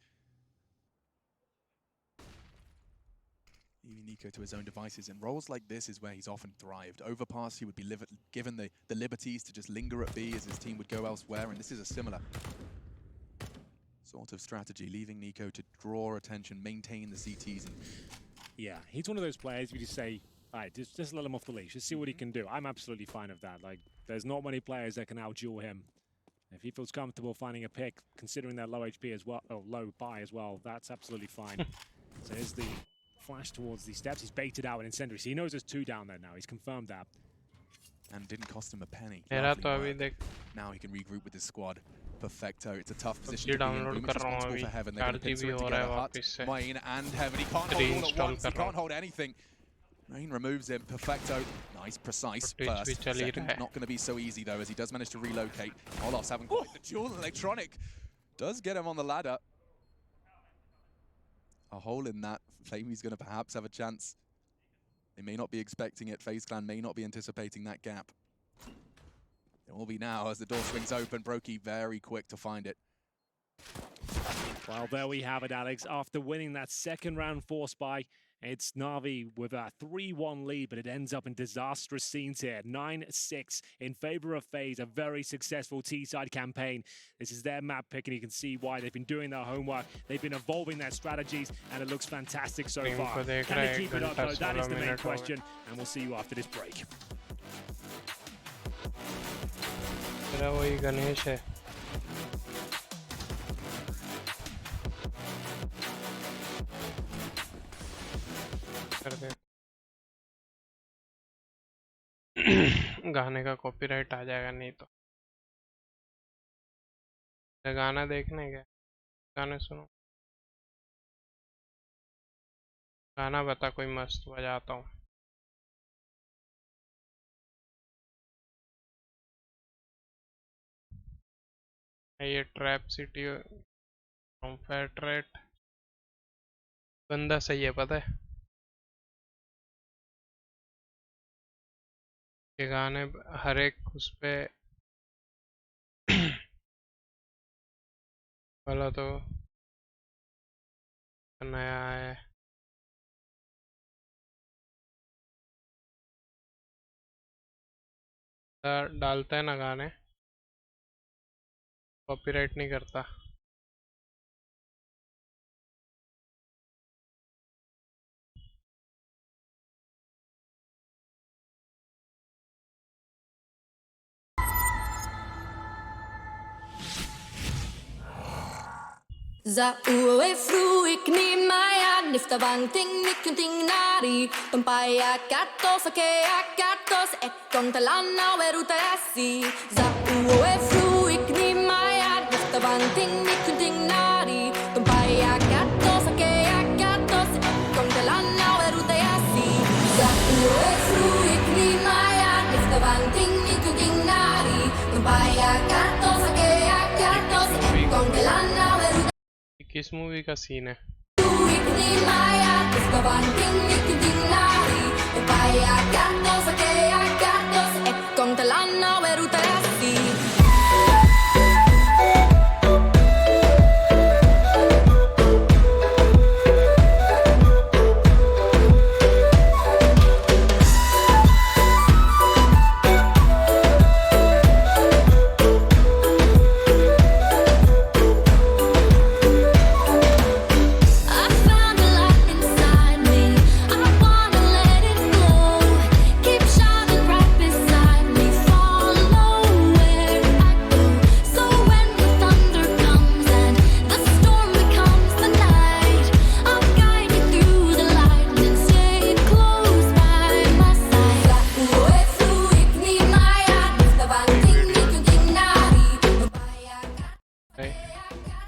Leaving Nico to his own devices. In roles like this is where he's often thrived. Overpass, he would be given the liberties to just linger at B as his team would go elsewhere, and this is a similar sort of strategy, leaving Nico to draw attention, maintain the CTs. Yeah, he's one of those players you just say, all right, just let him off the leash. Just see what he can do. I'm absolutely fine with that. Like, there's not many players that can outduel him. If he feels comfortable finding a pick, considering their low HP as well, or low buy as well, that's absolutely fine. So here's the flash towards the steps. He's baited out an incendiary. So he knows there's 2 down there now. He's confirmed that. And didn't cost him a penny. Now he can regroup with his squad. Perfecto. It's a tough position to be in. Boomage responsible for Heaven. They're going to pincer it together. Hut, Main, and Heaven. He can't hold all at once. He can't hold anything. Main removes him. Perfecto. Nice, precise first. Second, not going to be so easy, though, as he does manage to relocate. Olof's haven't quite the duel. Electronic does get him on the ladder. A hole in that. Flamey's going to perhaps have a chance. They may not be expecting it. FaZe Clan may not be anticipating that gap. It will be now as the door swings open. Brokey very quick to find it. Well, there we have it, Alex. After winning that second round force buy It's Na'Vi with a 3-1 lead, but it ends up in disastrous scenes here. 9-6 in favor of FaZe, a very successful T-side campaign. This is their map pick, and you can see why. They've been doing their homework. They've been evolving their strategies, and it looks fantastic so far. Can they keep it up, though? That is the main question, and we'll see you after this break. तेरा वही गणेश है कर दे गाने का copyright आ जाएगा नहीं तो गाना देखने के गाने सुनो गाना बता कोई मस्त बजाता हूँ ये ट्रैप सिटी कॉन्फेडरेट बंदा सही है पता है ये गाने हर एक उस पे वाला तो नया है डालता है ना गाने कॉपीराइट नहीं करता Za uwe fruik ni maya nifta vanting nikunting nari Tumpaya katos akea katos ekong talana weruta asi Za uwe fruik ni maya nifta vanting nikunting nari Tumpaya katos akea katos ekong talana weruta asi Za uwe fruik ni maya nifta vanting nikunting nari Tumpaya katos akea katos ekong talana weruta किस movie का scene है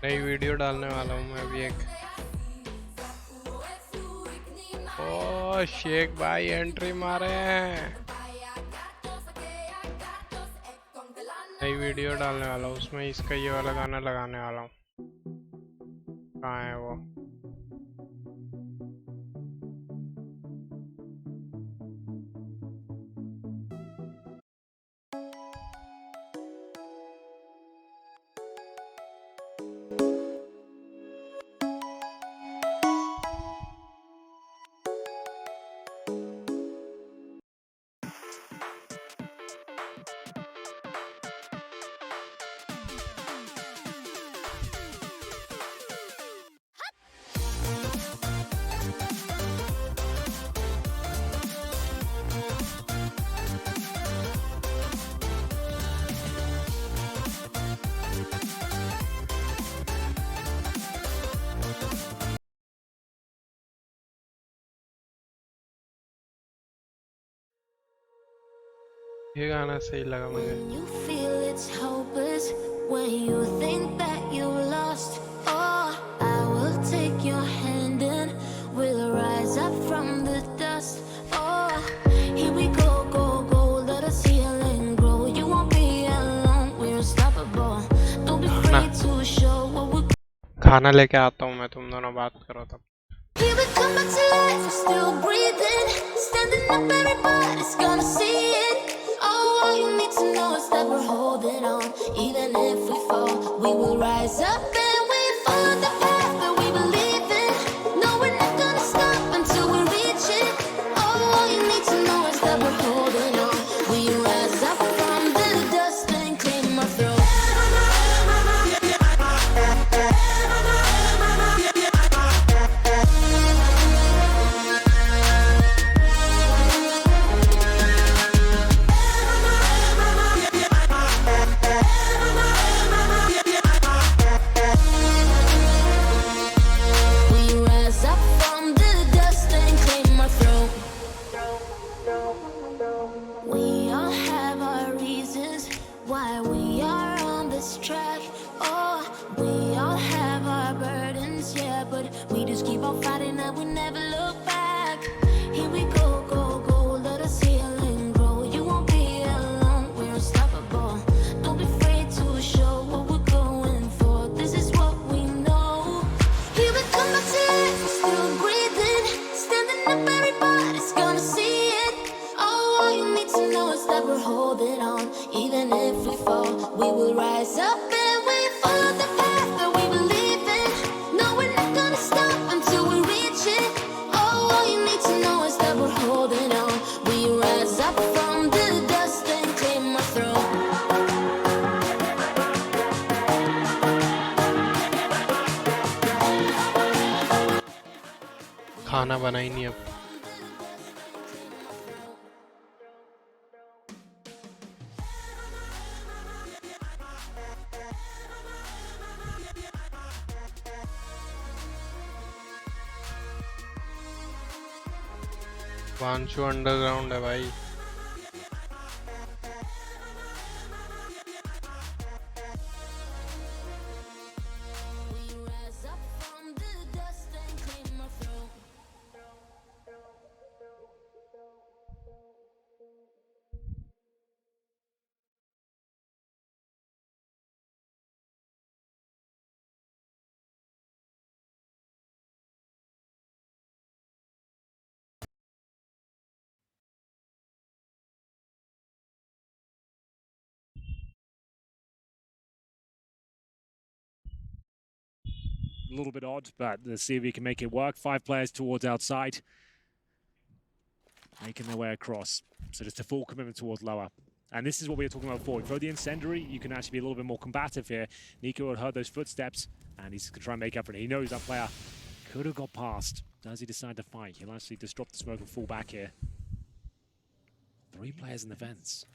नई video डालने वाला हूँ मैं अभी एक ओ शेख भाई एंट्री मारे हैं नई वीडियो डालने वाला हूँ उसमें इसका ये वाला गाना लगाने वाला हूँ कहाँ है वो ये गाना सही लगा मुझे You feel it's hopeless when you think that you lost. Oh, I will take your hand and we'll rise up from the dust. Oh, here we go, go, go. Let us heal and grow. You won't be alone. We're unstoppable. Don't be afraid to show what we're. खाना लेके आता हूँ मैं तुम दोनों बात करो तब Here we come back to life. We're still breathing, standing up. Everybody's gonna see it. Oh, all you need to know is that we're holding on. Even if we fall, we will rise up and we follow the path that we believe in. No, we're not gonna stop until we reach. before. We all have our burdens, yeah, but we just keep on fighting and we never look back. Here we go, go, go, let us heal and grow. You won't be alone, we're unstoppable. Don't be afraid to show what we're going for. This is what we know. Here we come back to life, we're still breathing. Standing up, everybody's gonna see it. Oh, all you need to know is that we're holding on. Even if we fall, we will rise up and we follow the path that we believe in. No, we're not gonna stop until we reach it. Oh, all you need to know is that we're holding on. We rise up from the dust and claim our throne. खाना बनाई नहीं अब. वांशु underground है भाई. We rise up from the dust and claim our throne. A little bit odd, but let's see if we can make it work. 5 players towards outside, making their way across. So just a full commitment towards lower. And this is what we were talking about before. Throw the incendiary, you can actually be a little bit more combative here. Nico had heard those footsteps, and he's going to try and make up for it. He knows that player could have got past. Does he decide to fight? He'll actually just drop the smoke and fall back here. 3 players in the fence.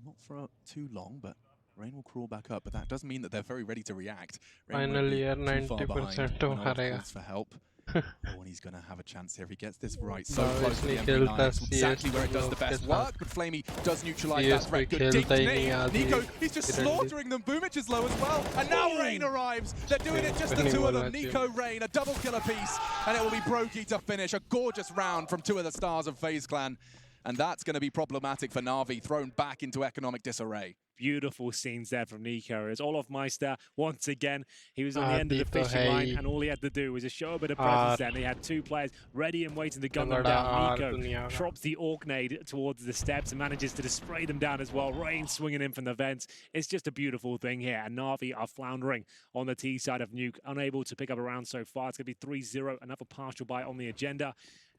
Not for too long, but Rain will crawl back up. But that does mean that they're very ready to react. Rain Finally, won't be यार too far 90% behind तो when Olive हारेगा. calls for help. Oh, and he's going to have a chance here if he gets this right. So No, close to the इसने MP9. खेलता It's exactly where it does the CS best के work. साथ. But Flamey does neutralize CS that threat. कोई Good deep खेलता ही knee. नहीं आधी Nico, he's just Kiran slaughtering them. Boomich is low as well. And now Rain arrives. They're doing it just the two of them. Nico, Rain, a double kill apiece. And it will be Brokey to finish. A gorgeous round from 2 of the stars of FaZe Clan. And that's going to be problematic for Na'Vi, thrown back into economic disarray. Beautiful scenes there from Nico. As Olof Meister, once again, he was on the end of the आधी तो fishing है line, he. and all he had to do was just show a bit of presence are. there. And he had 2 players ready and waiting to gun them बड़ा down. Are Nico दुनिया का. drops the Orknade towards the steps and manages to just spray them down as well. Rain swinging in from the vents. It's just a beautiful thing here. And Na'Vi are floundering on the T side of Nuke, unable to pick up a round so far. It's going to be 3-0, another partial bite on the agenda.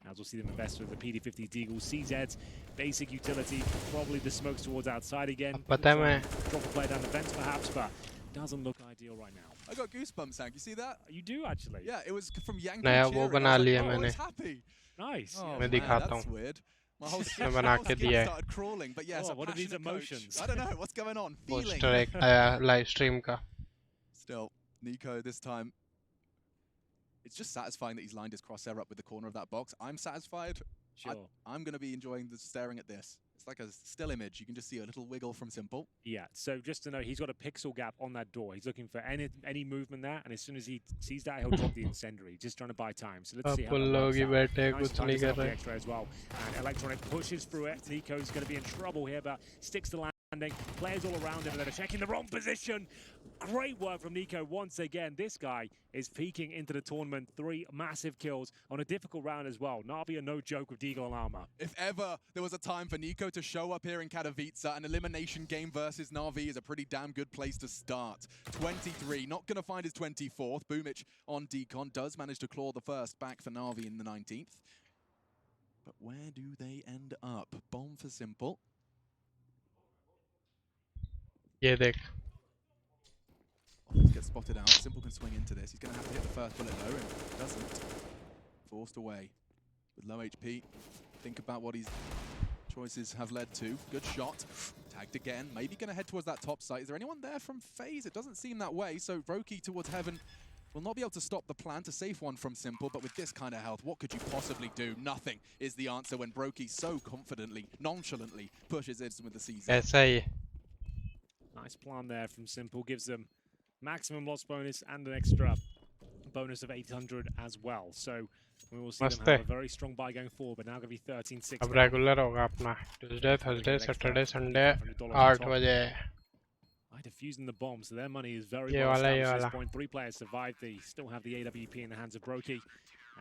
As we'll see them invest with the PD50 Deagle, CZs, basic utility, probably the smokes towards outside again. पता है मैं. Drop a play down the fence perhaps, but doesn't look ideal right now. I got goosebumps, Hank. You see that? You do actually. Yeah, it was from Yankee. नया वो cheering. बना I was लिया like, oh, I मैंने. was happy. Nice. Oh, yeah. मैं man, दिखाता that's हूँ. weird. My whole मैं बना के skin दिया है. started crawling, but yes, Oh, a what are these passionate coach. emotions? I don't know what's going on. Feeling. Poster एक आया लाइव स्ट्रीम का. Still, Nico this time. It's just satisfying that he's lined his crosshair up with the corner of that box. I'm satisfied. Sure. I'm going to be enjoying staring at this. It's like a still image. You can just see a little wiggle from Simple. Yeah, so just to know, he's got a pixel gap on that door. He's looking for any movement there, and as soon as he sees that, he'll drop the incendiary. Just trying to buy time. So let's see how that upon works लोग ही out. बैठे Nice कुछ time नहीं to set कर up the रहे. extra as well. And Electronic pushes through it. Nico's going to be in trouble here, but sticks the landing. Players all around him that are checking the wrong position. Great work from Nico once again. This guy is peaking into the tournament. 3 massive kills on a difficult round as well. Na'Vi are no joke with Deagle and Armor. If ever there was a time for Nico to show up here in Katowice, an elimination game versus Na'Vi is a pretty damn good place to start. 23, not going to find his 24th. Boomich on Decon does manage to claw the first back for Na'Vi in the 19th. But where do they end up? Bomb for Simple. ये देख. Gets spotted out. Simple can swing into this. He's going to have to hit the first bullet low, and doesn't. Forced away with low HP. Think about what his choices have led to. Good shot. Tagged again. Maybe going to head towards that top site. Is there anyone there from FaZe? It doesn't seem that way. So Brokey towards Heaven will not be able to stop the plan to safe one from Simple. But with this kind of health, what could you possibly do? Nothing is the answer when Brokey so confidently, nonchalantly pushes in with the CZ. ऐसा ही. Nice plan there from Simple. Gives them maximum loss bonus and an extra bonus of 800 as well. So we will see them मस्त have है. a very strong buy going forward, but now going to be 13-6. अब regular होगा अपना Tuesday Thursday Saturday Sunday 8 बजे. By defusing the bomb, so their money is very ये well वाला established at this ये point. 3 players survived. They still have the AWP in the hands of Brokey.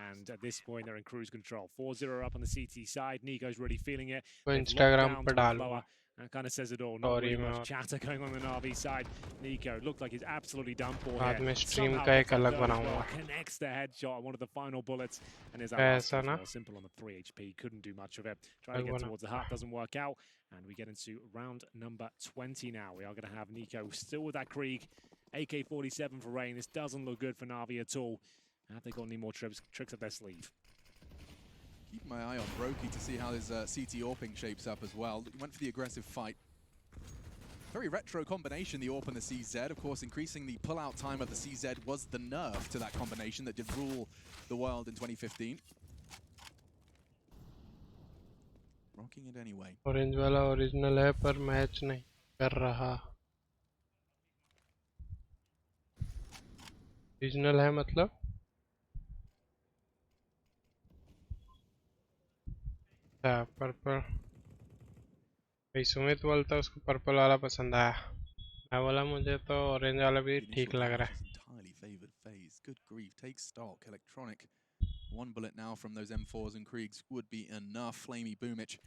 And at this point, they're in cruise control. 4-0 up on the CT side. Nico's really feeling it. तो They've Instagram locked पे down to डालूंगा. lower. That kind of says it all. Not Sorry, really much man. chatter going on the Na'Vi side. Nico looked like he's absolutely done for बाद here. में stream Somehow का gets एक that अलग third as well. बनाऊंगा. Connects the headshot on one of the final bullets. And is ऐसा ना? simple on the 3 HP. Couldn't do much of it. Trying to अलग get बना. towards the heart doesn't work out. And we get into round number 20 now. We are going to have Nico still with that Krieg. AK-47 for Rain. This doesn't look good for Na'Vi at all. Have they got any more tricks up their sleeve? Keep my eye on Brokey to see how his CT AWPing shapes up as well. He went for the aggressive fight. Very retro combination, the AWP and the CZ. Of course, increasing the pull-out time of the CZ was the nerf to that combination that did rule the world in 2015. Rocking it anyway. Orange वाला original है पर match नहीं कर रहा. Original है मतलब purple. भाई सुमित बोलता है उसको पर्पल वाला पसंद आया. मैं बोला मुझे तो ऑरेंज वाला भी ठीक लग रहा है. Entirely favored phase. Good grief. Take stock. Electronic. One bullet now from those M4s and Kriegs would be enough. Flamey Boomich.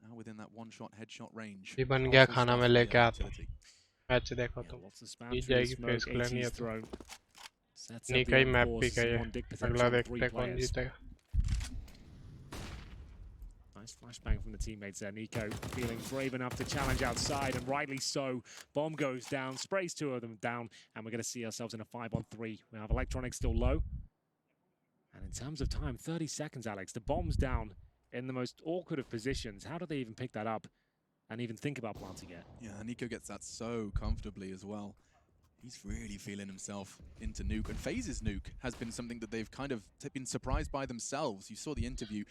Now within that one-shot headshot range. ये बन गया खाना में लेके आता हूँ. मैच देखो तुम. Lots of spam Jeet through the जाएगी smoke, फेस क्लैन नहीं है 80's तो. throw. Sets up नहीं the कहीं मैप M4s, भी कहीं है. one dick potential अगला on देखते 3 हैं कौन players. जीतेगा. Nice flashbang from the teammates there. Nico feeling brave enough to challenge outside, and rightly so. Bomb goes down, sprays 2 of them down, and we're going to see ourselves in a 5-on-3. We have Electronic still low. And in terms of time, 30 seconds, Alex. The bomb's down in the most awkward of positions. How do they even pick that up and even think about planting it? Yeah, Nico gets that so comfortably as well. He's really feeling himself into nuke. And FaZe's nuke has been something that they've kind of been surprised by themselves. You saw the interview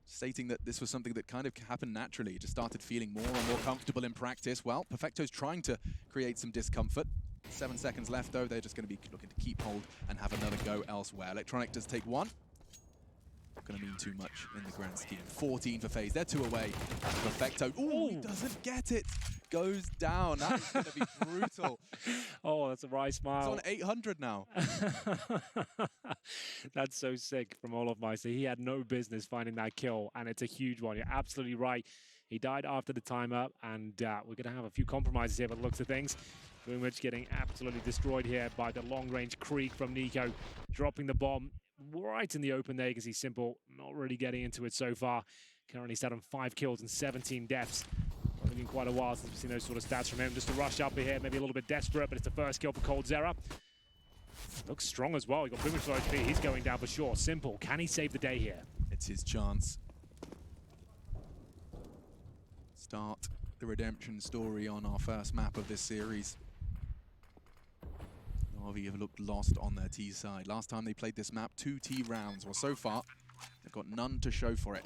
stating that this was something that kind of happened naturally. Just started feeling more and more comfortable in practice. Well, Perfecto's trying to create some discomfort. 7 seconds left, though. They're just going to be looking to keep hold and have another go elsewhere. Electronic does take one. Not going to mean too much in the grand scheme. 14 for FaZe. They're 2 away. Perfecto. Ooh, he doesn't get it. Goes down. That is going to be brutal. Oh, that's a wry smile. It's on 800 now. That's so sick from Olofmeister. He had no business finding that kill, and it's a huge one. You're absolutely right. He died after the timer, and we're going to have a few compromises here by the looks of things. Boomich getting absolutely destroyed here by the long-range Krieg from Nico, dropping the bomb right in the open there. You can see Simple not really getting into it so far. Currently sat on 5 kills and 17 deaths. It's been quite a while since we've seen those sort of stats from him. Just to rush up here, maybe a little bit desperate, but it's the first kill for coldzera. Looks strong as well. He got Boomich for HP. He's going down for sure. Simple, can he save the day here? It's his chance. Start the redemption story on our first map of this series. Na'Vi have looked lost on their T side. Last time they played this map, 2 T rounds. Well, so far, they've got none to show for it.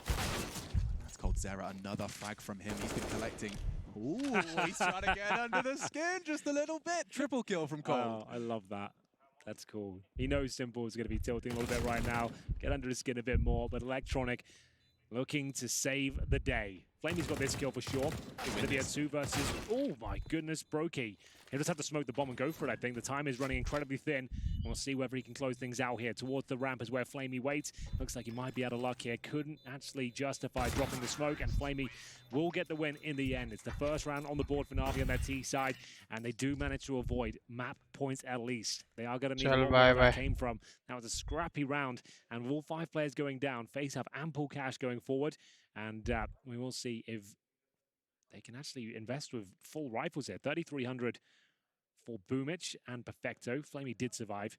That's coldzera, another frag from him. He's been collecting. Ooh, he's trying to get under the skin just a little bit. Triple kill from Cold. Oh, I love that. That's cool. He knows Simple is going to be tilting a little bit right now. Get under his skin a bit more, but Electronic looking to save the day. Flamey's got this kill for sure. It's going to be a 2 versus... Oh my goodness, Brokey. He'll just have to smoke the bomb and go for it, I think. The time is running incredibly thin. We'll see whether he can close things out here. Towards the ramp is where Flamey waits. Looks like he might be out of luck here. Couldn't actually justify dropping the smoke, and Flamey will get the win in the end. It's the first round on the board for Na'Vi on their T side, and they do manage to avoid map points at least. They are going to need where that came from. That was a scrappy round, and with all 5 players going down, FaZe have ample cash going forward, and we will see if they can actually invest with full rifles here. 3,300 for Boomich and Perfecto. Flamey did survive,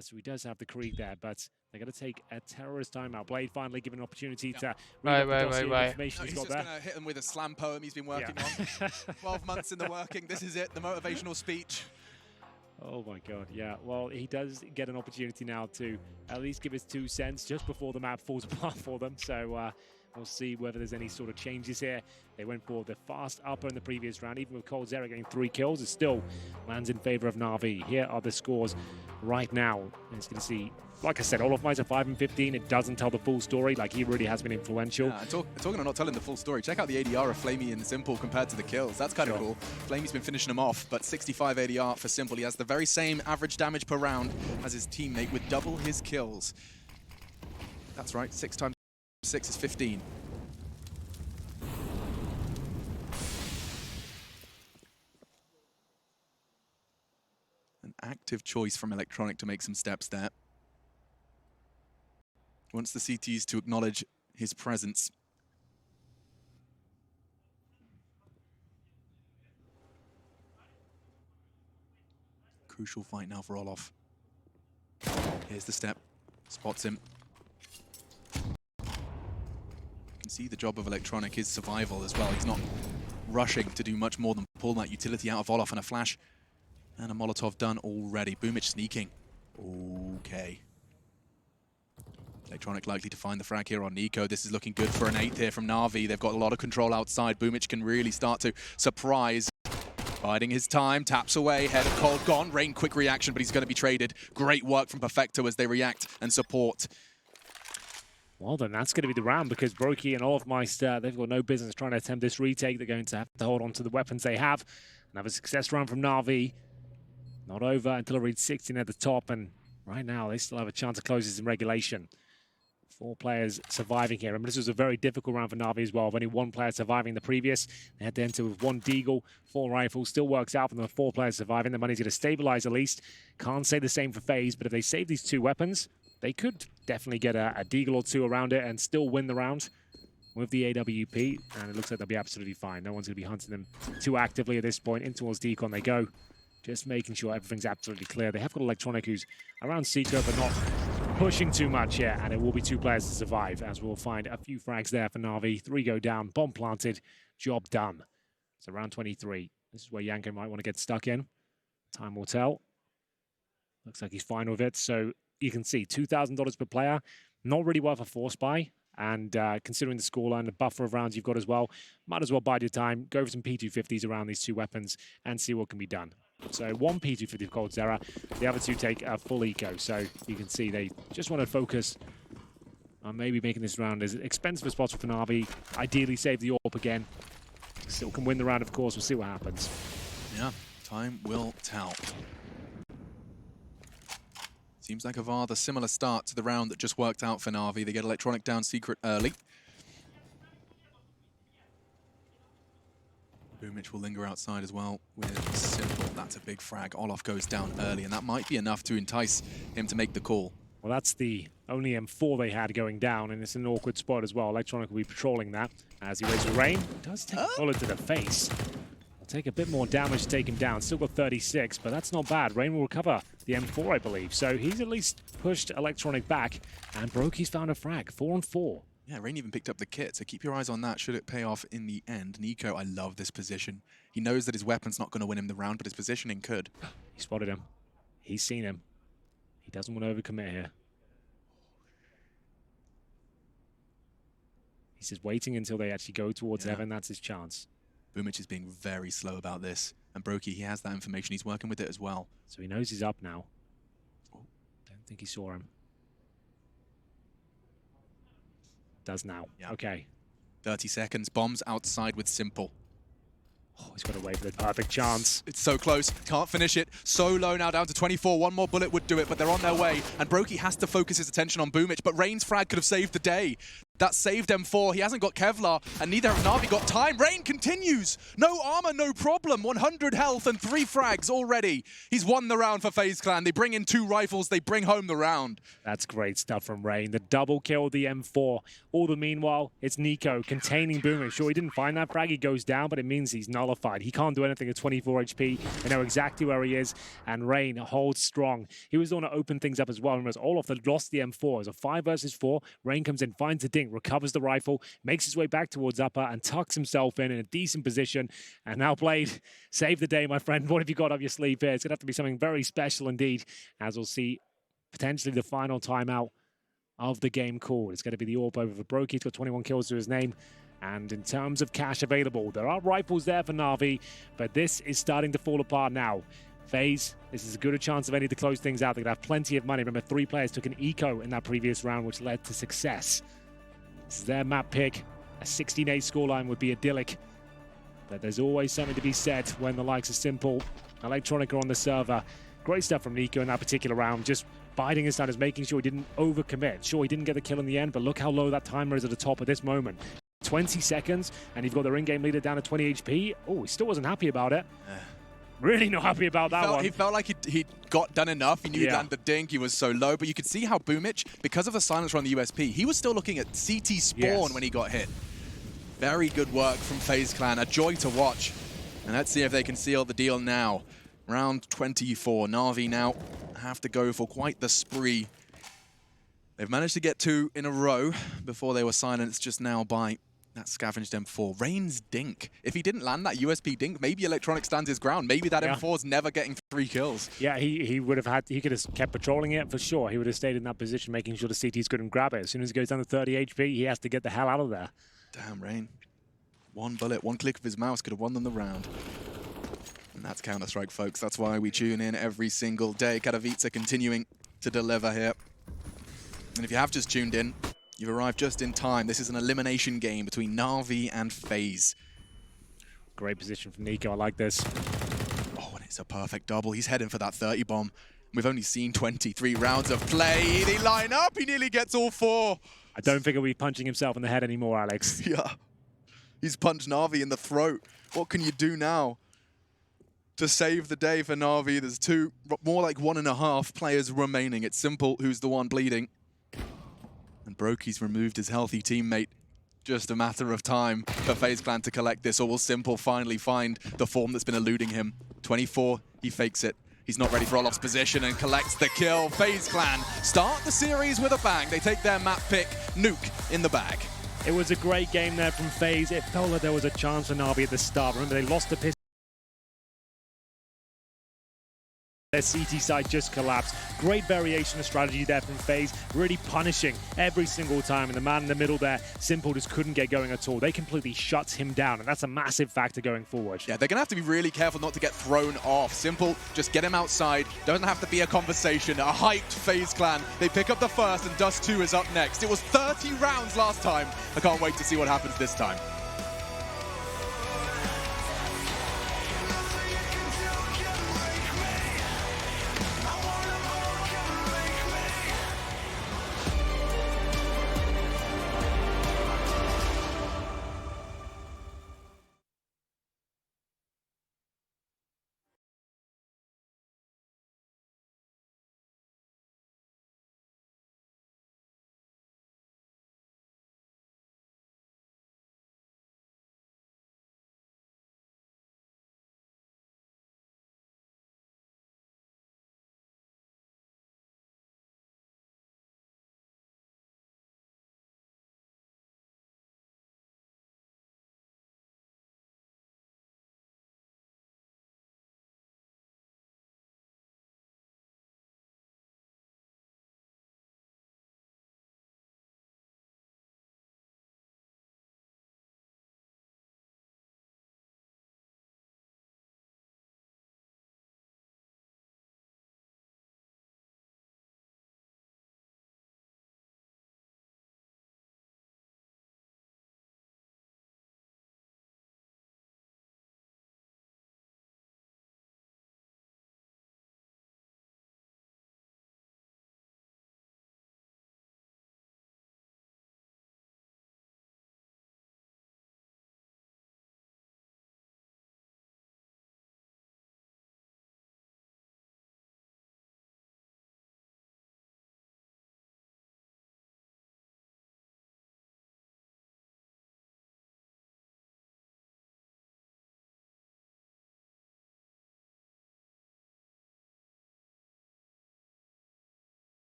so he does have the Krieg there, but they're going to take a terrorist timeout. Blade finally given an opportunity to read the information he's got just there. going to hit them with a slam poem he's been working on. 12 months in the working. This is it, the motivational speech. Oh my god, yeah. Well, he does get an opportunity now to at least give his 2 cents just before the map falls apart for them. So We'll see whether there's any sort of changes here. They went for the fast upper in the previous round. Even with coldzera getting 3 kills, it still lands in favor of Na'Vi. Here are the scores right now. As you can see, like I said, all of mine are 5 and 15. It doesn't tell the full story. Like, he really has been influential. Yeah, talking of not telling the full story, check out the ADR of Flamey and Simple compared to the kills. That's kind of cool. Flamey's been finishing them off, but 65 ADR for Simple. He has the very same average damage per round as his teammate with double his kills. That's right, 6 times 6 is 15. An active choice from Electronic to make some steps there. Wants the CTs to acknowledge his presence. Crucial fight now for Olof. Here's the step. Spots him. You can see the job of Electronic is survival as well. He's not rushing to do much more than pull that utility out of Olof, and a flash and a Molotov done already. Boomich sneaking. Okay. Electronic likely to find the frag here on Nico. This is looking good for an 8th here from Na'Vi. They've got a lot of control outside. Boomich can really start to surprise. Biding his time, taps away, head of cold gone. Rain, quick reaction, but he's going to be traded. Great work from Perfecto as they react and support. Well, then that's going to be the round, because Brokey and Olofmeister, they've got no business trying to attempt this retake. They're going to have to hold on to the weapons they have and have a success round from Na'Vi. Not over until it reads 16 at the top, and right now they still have a chance to close this in regulation. 4 players surviving here. Remember, this was a very difficult round for Na'Vi as well. With only 1 player surviving the previous. They had to enter with 1 deagle, 4 rifles. Still works out for them with 4 players surviving. The money's going to stabilize at least. Can't say the same for FaZe, but if they save these 2 weapons, they could definitely get a deagle or 2 around it and still win the round with the AWP. And it looks like they'll be absolutely fine. No one's going to be hunting them too actively at this point. In towards Decon they go. Just making sure everything's absolutely clear. They have got Electronic, who's around Seeker, but not pushing too much yet, and it will be 2 players to survive, as we'll find a few frags there for Na'Vi. 3 go down, bomb planted, job done. So round 23. This is where Yanko might want to get stuck in. Time will tell. Looks like he's fine with it. So you can see $2,000 per player. Not really worth a force buy. And considering the scoreline, the buffer of rounds you've got as well, might as well bide your time, go for some P250s around these 2 weapons and see what can be done. So 1 P250 for coldzera, the other 2 take a full eco. So you can see they just want to focus on maybe making this round as expensive as possible for Na'Vi. Ideally save the AWP again. Still can win the round, of course. We'll see what happens. Yeah, time will tell. Seems like a rather similar start to the round that just worked out for Na'Vi. They get Electronic down secret early. Boomich will linger outside as well with Simple. That's a big frag. Olof goes down early, and that might be enough to entice him to make the call. Well, that's the only M4 they had going down, and it's an awkward spot as well. Electronic will be patrolling that as he raises Rain. Does take a bullet to the face. Will take a bit more damage to take him down. Still got 36, but that's not bad. Rain will recover the M4, I believe. So he's at least pushed Electronic back, and Brokey's found a frag. 4 on 4. Yeah, Rain even picked up the kit, so keep your eyes on that should it pay off in the end. Nico, I love this position. He knows that his weapon's not going to win him the round, but his positioning could. He spotted him. He's seen him. He doesn't want to overcommit here. He's just waiting until they actually go towards Heaven. That's his chance. Boomich is being very slow about this. And Brokey, he has that information. He's working with it as well. So he knows he's up now. Don't think he saw him. Does now. Yeah. Okay. 30 seconds. Bombs outside with Simple. Oh, he's got to wait for the perfect chance. It's so close. Can't finish it. So low now, down to 24. 1 more bullet would do it, but they're on their way. And Brokey has to focus his attention on Boomich, but Rain's frag could have saved the day. That saved M4. He hasn't got Kevlar, and neither have Na'Vi got time. Rain continues. No armor, no problem. 100 health and 3 frags already. He's won the round for FaZe Clan. They bring in 2 rifles. They bring home the round. That's great stuff from Rain. The double kill, the M4. All the meanwhile, it's Nico containing Boomer. Sure, he didn't find that frag. He goes down, but it means he's nullified. He can't do anything at 24 HP. They know exactly where he is, and Rain holds strong. He was the one to open things up as well. Remember, Olof had lost the M4. It's a 5 versus 4. Rain comes in, finds a dink, recovers the rifle, makes his way back towards upper, and tucks himself in a decent position. And now played. Save the day, my friend. What have you got up your sleeve here? It's going to have to be something very special indeed, as we'll see potentially the final timeout of the game called. It's going to be the AWP over for Brokey. He's got 21 kills to his name. And in terms of cash available, there are rifles there for Na'Vi, but this is starting to fall apart now. FaZe, this is as good a chance of any to close things out. They're going to have plenty of money. Remember, 3 players took an eco in that previous round, which led to success. This is their map pick. A 16-8 scoreline would be idyllic. But there's always something to be said when the likes of Simple, Electronic are on the server. Great stuff from Nico in that particular round. Just biding his time, is making sure he didn't overcommit. Sure, he didn't get the kill in the end, but look how low that timer is at the top at this moment. 20 seconds, and you've got their in-game leader down at 20 HP. Oh, he still wasn't happy about it. Really not happy about that one. He felt like he'd got done enough. He knew he'd landed the dink. He was so low, but you could see how Boomich, because of the silencer on the USP, he was still looking at CT spawn when he got hit. Very good work from FaZe Clan. A joy to watch. And let's see if they can seal the deal now. Round 24. Na'Vi now have to go for quite the spree. They've managed to get 2 in a row before they were silenced just now by that scavenged M4. Rain's dink. If he didn't land that USP dink, maybe Electronic stands his ground. Maybe that M4's never getting 3 kills. Yeah, he would have had, he could have kept patrolling it for sure. He would have stayed in that position, making sure the CTs couldn't grab it. As soon as he goes down to 30 HP, he has to get the hell out of there. Damn, Rain. One bullet, one click of his mouse could have won them the round. And that's Counter-Strike, folks. That's why we tune in every single day. Katowice continuing to deliver here. And if you have just tuned in, you've arrived just in time. This is an elimination game between Na'Vi and FaZe. Great position from Nico. I like this. Oh, and it's a perfect double. He's heading for that 30 bomb. We've only seen 23 rounds of play. They line up. He nearly gets all 4. I don't think he'll be punching himself in the head anymore, Alex. Yeah. He's punched Na'Vi in the throat. What can you do now to save the day for Na'Vi? There's 2, more like 1.5 players remaining. It's Simple who's the one bleeding. And Brokey's removed his healthy teammate. Just a matter of time for FaZe Clan to collect this, or will Simple finally find the form that's been eluding him? 24, he fakes it. He's not ready for Olof's position and collects the kill. FaZe Clan start the series with a bang. They take their map pick, Nuke, in the bag. It was a great game there from FaZe. It felt like there was a chance for Na'Vi at the start. Remember, they lost the pistol. Their CT side just collapsed. Great variation of strategy there from FaZe, really punishing every single time. And the man in the middle there, Simple, just couldn't get going at all. They completely shut him down, and that's a massive factor going forward. Yeah, they're going to have to be really careful not to get thrown off. Simple, just get him outside. Doesn't have to be a conversation. A hyped FaZe Clan. They pick up the first, and Dust 2 is up next. It was 30 rounds last time. I can't wait to see what happens this time.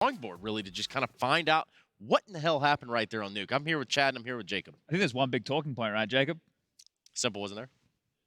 drawing board, really, to just kind of find out what in the hell happened right there on Nuke. I'm here with Chad, and I'm here with Jacob. I think there's one big talking point, right, Jacob? Simple, wasn't there?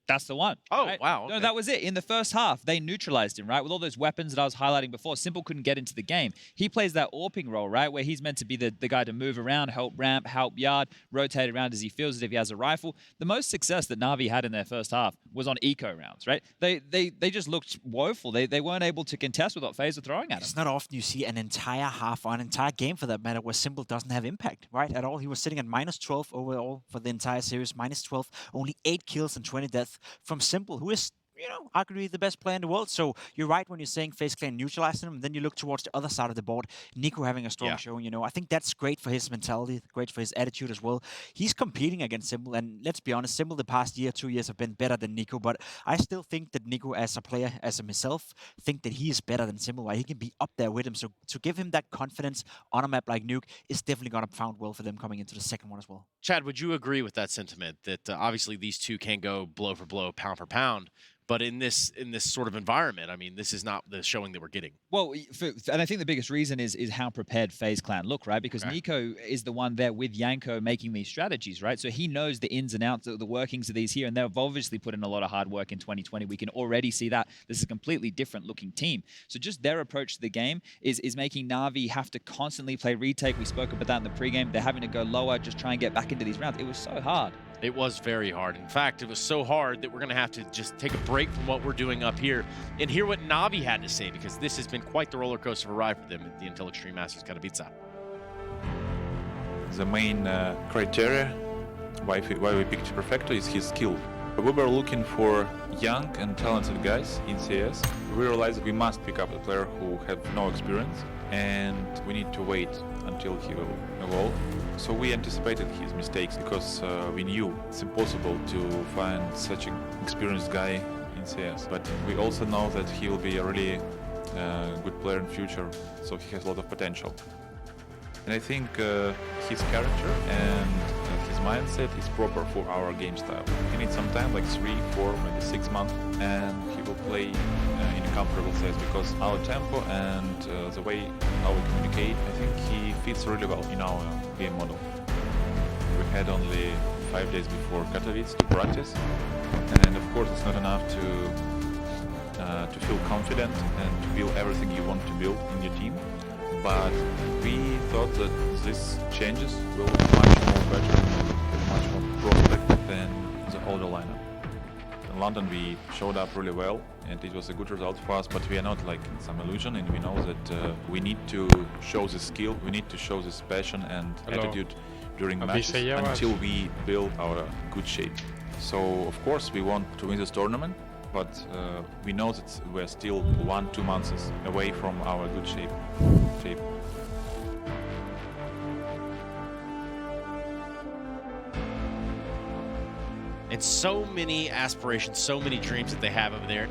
That's the one. Oh, right? wow. Okay. No, that was it. In the first half, they neutralized him, right? With all those weapons that I was highlighting before, Simple couldn't get into the game. He plays that AWPing role, right? Where he's meant to be the guy to move around, help ramp, help yard, rotate around as he feels as if he has a rifle. The most success that Na'Vi had in their first half was on eco rounds, right? They just looked woeful. They weren't able to contest with what FaZe were throwing at them. It's not often you see an entire half or an entire game for that matter where Simple doesn't have impact, right? At all. He was sitting at -12 overall for the entire series, -12, only 8 kills and 20 deaths from Simple, who is, you know, arguably the best player in the world. So you're right when you're saying FaZe Clan neutralizing him, and then you look towards the other side of the board, Nico having a strong showing, you know. I think that's great for his mentality, great for his attitude as well. He's competing against Simple, and let's be honest, Simple the past year, 2 years have been better than Nico, but I still think that Nico as a player, as himself, think that he is better than Simple, right? He can be up there with him, so to give him that confidence on a map like Nuke is definitely going to found well for them coming into the second one as well. Chad, would you agree with that sentiment that obviously these two can go blow for blow, pound for pound, but in this sort of environment, I mean, this is not the showing that we're getting. Well, and I think the biggest reason is how prepared FaZe Clan look, right? Because Nico is the one there with Yanko making these strategies, right? So he knows the ins and outs, the workings of these here, and they've obviously put in a lot of hard work in 2020. We can already see that. This is a completely different looking team. So just their approach to the game is making Na'Vi have to constantly play retake. We spoke about that in the pregame. They're having to go lower, just try and get back into these rounds. It was so hard. It was very hard. In fact, it was so hard that we're going to have to just take a break from what we're doing up here and hear what Na'Vi had to say, because this has been quite the roller coaster of a ride for them at the Intel Extreme Masters Katowice. The main criteria why we picked Perfecto is his skill. We were looking for young and talented guys in CS. We realized we must pick up a player who have no experience, and we need to wait until he will evolve. So we anticipated his mistakes because we knew it's impossible to find such an experienced guy in CS. But we also know that he will be a really good player in future, so he has a lot of potential. And I think his character and his mindset is proper for our game style. He needs some time, like 3, 4, maybe 6 months, and he will play in a comfortable sense, because our tempo and the way how we communicate, I think he fits really well in our game model. We had only 5 days before Katowice to practice, and of course it's not enough to feel confident and to build everything you want to build in your team. But we thought that these changes will be much more better, much more prospect than the older lineup. In London we showed up really well, and it was a good result for us, but we are not like in some illusion, and we know that we need to show the skill, we need to show this passion and attitude during matches until we build our good shape. So of course we want to win this tournament, but we know that we're still 1-2 months away from our good shape. And so many aspirations, so many dreams that they have over there.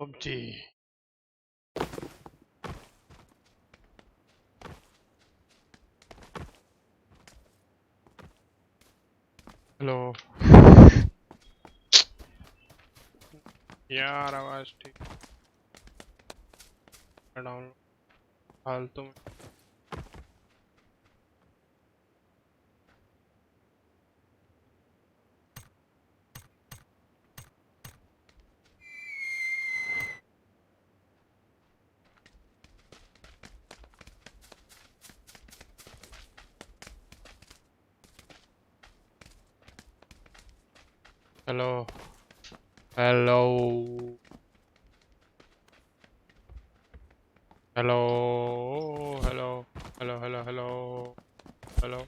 PUBG. Hello यार आवाज ठीक down फालतू में hello hello hello hello hello hello hello hello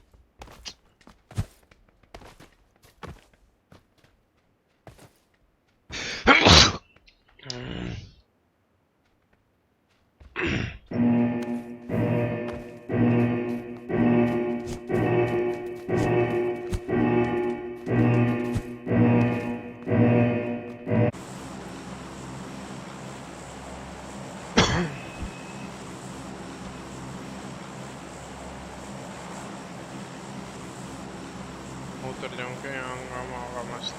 उतर जाऊं क्या यहाँ हंगामा होगा मस्त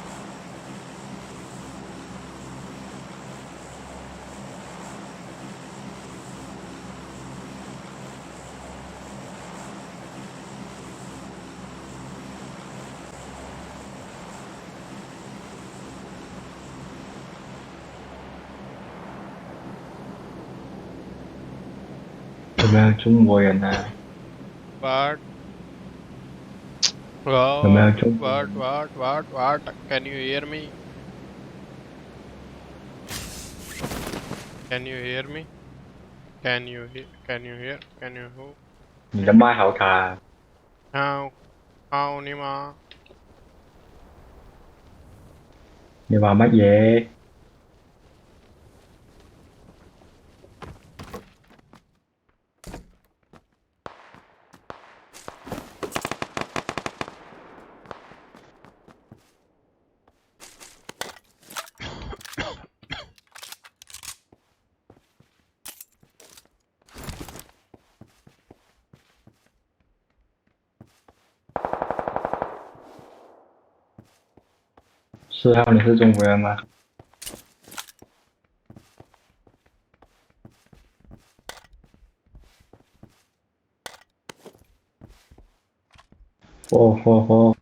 Trung Quốc人啊，What? What? Can you hear me? Can you hear me? Can you hear? Can you hear? Can you who? 你的麥好大啊， How 你媽？你話乜嘢？4号，你是中国人吗？嚯！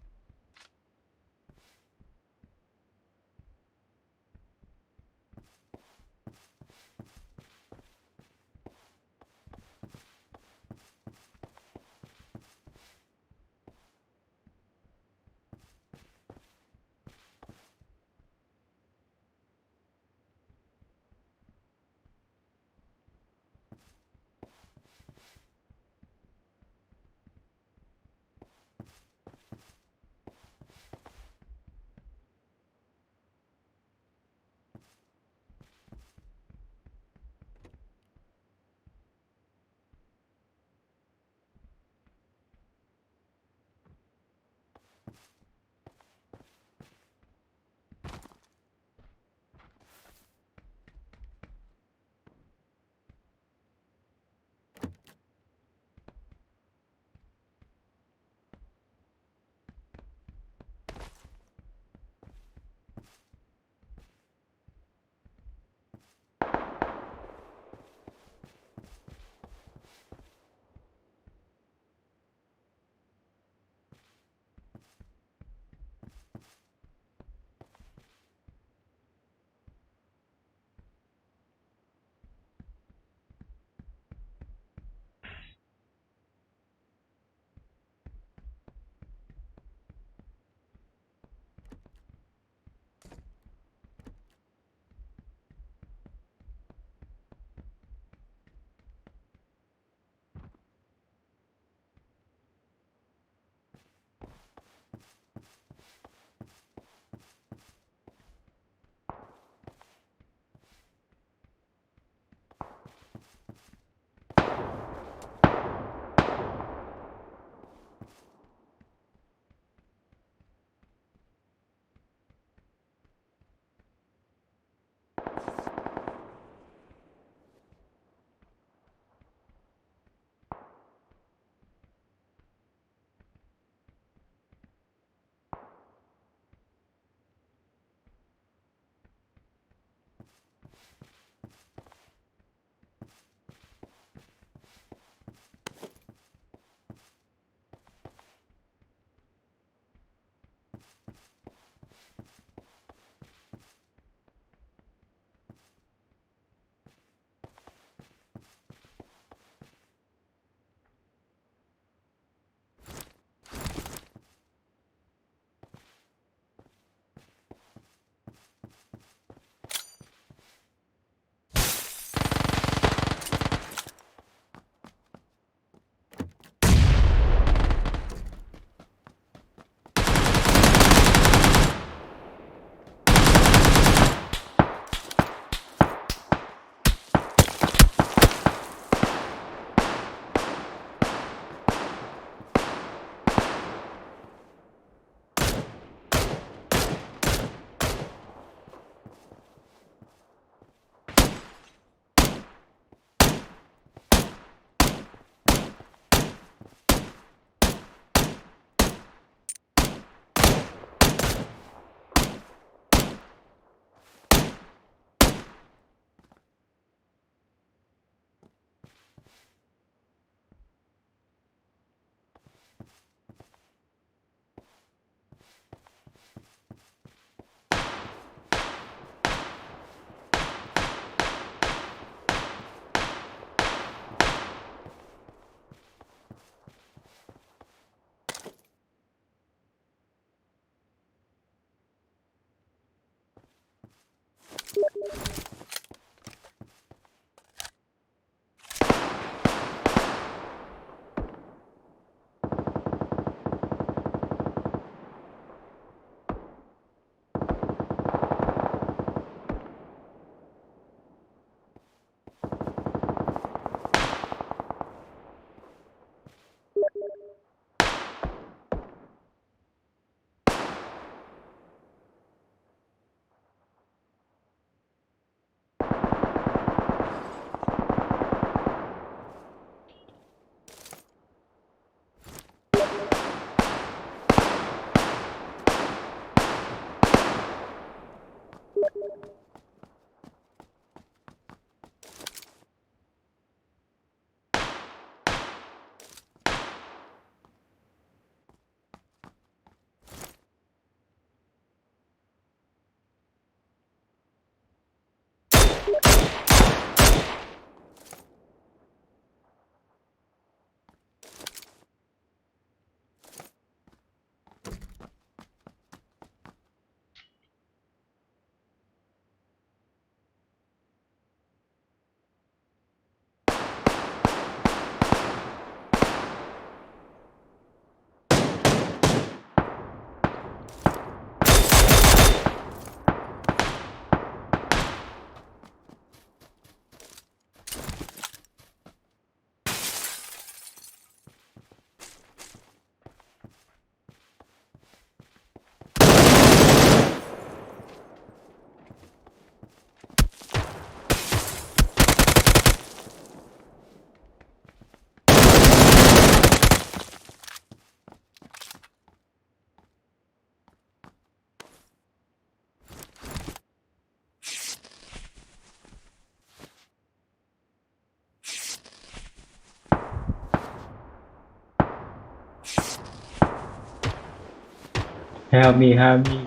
Help me, help me.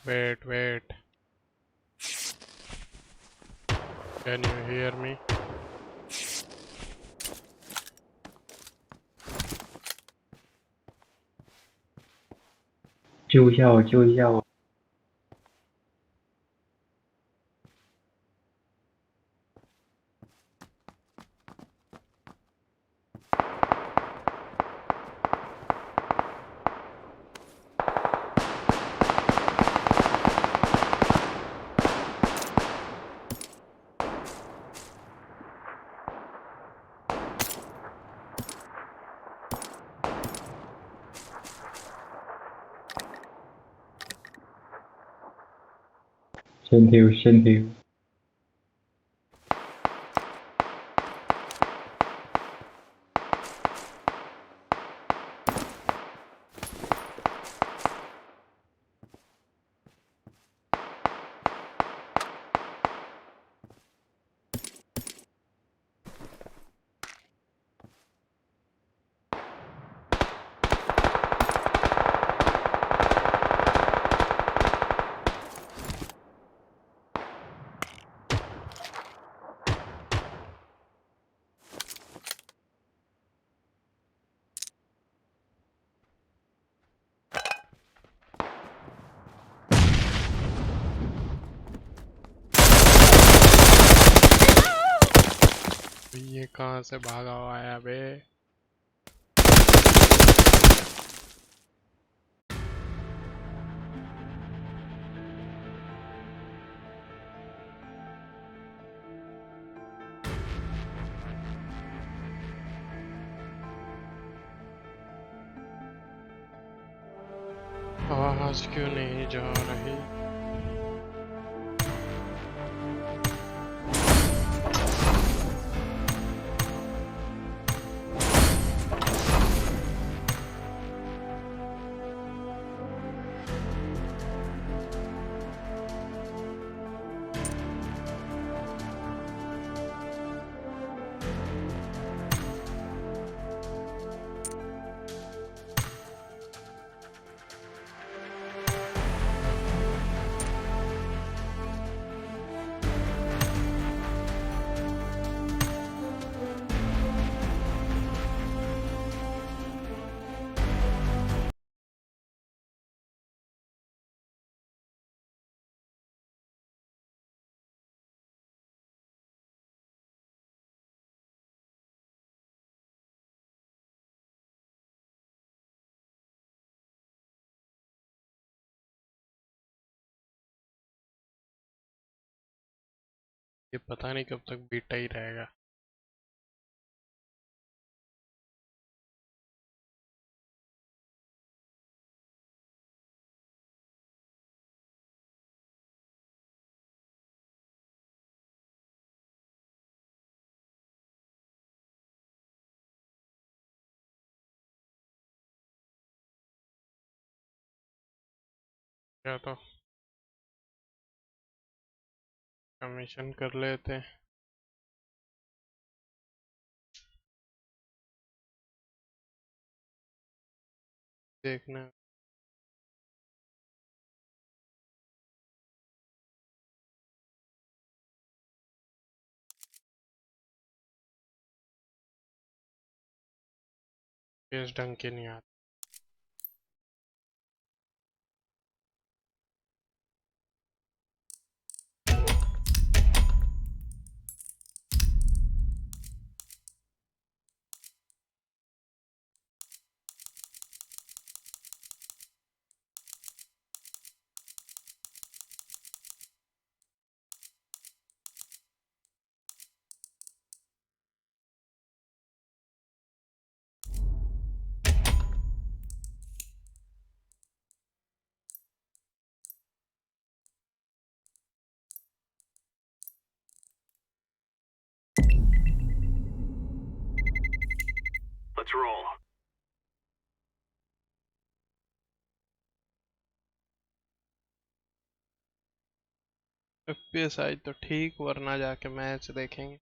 Wait. Can you hear me?救一下我，救一下我。Send you. ये कहाँ से भागा हुआ है बे? आवाज क्यों नहीं जा रही? ये पता नहीं कब तक बीटा ही रहेगा। क्या तो कमीशन कर लेते हैं। देखना केस ढंग के नहीं आते। Let's roll. FPS आई तो ठीक, वरना जाके मैच देखेंगे।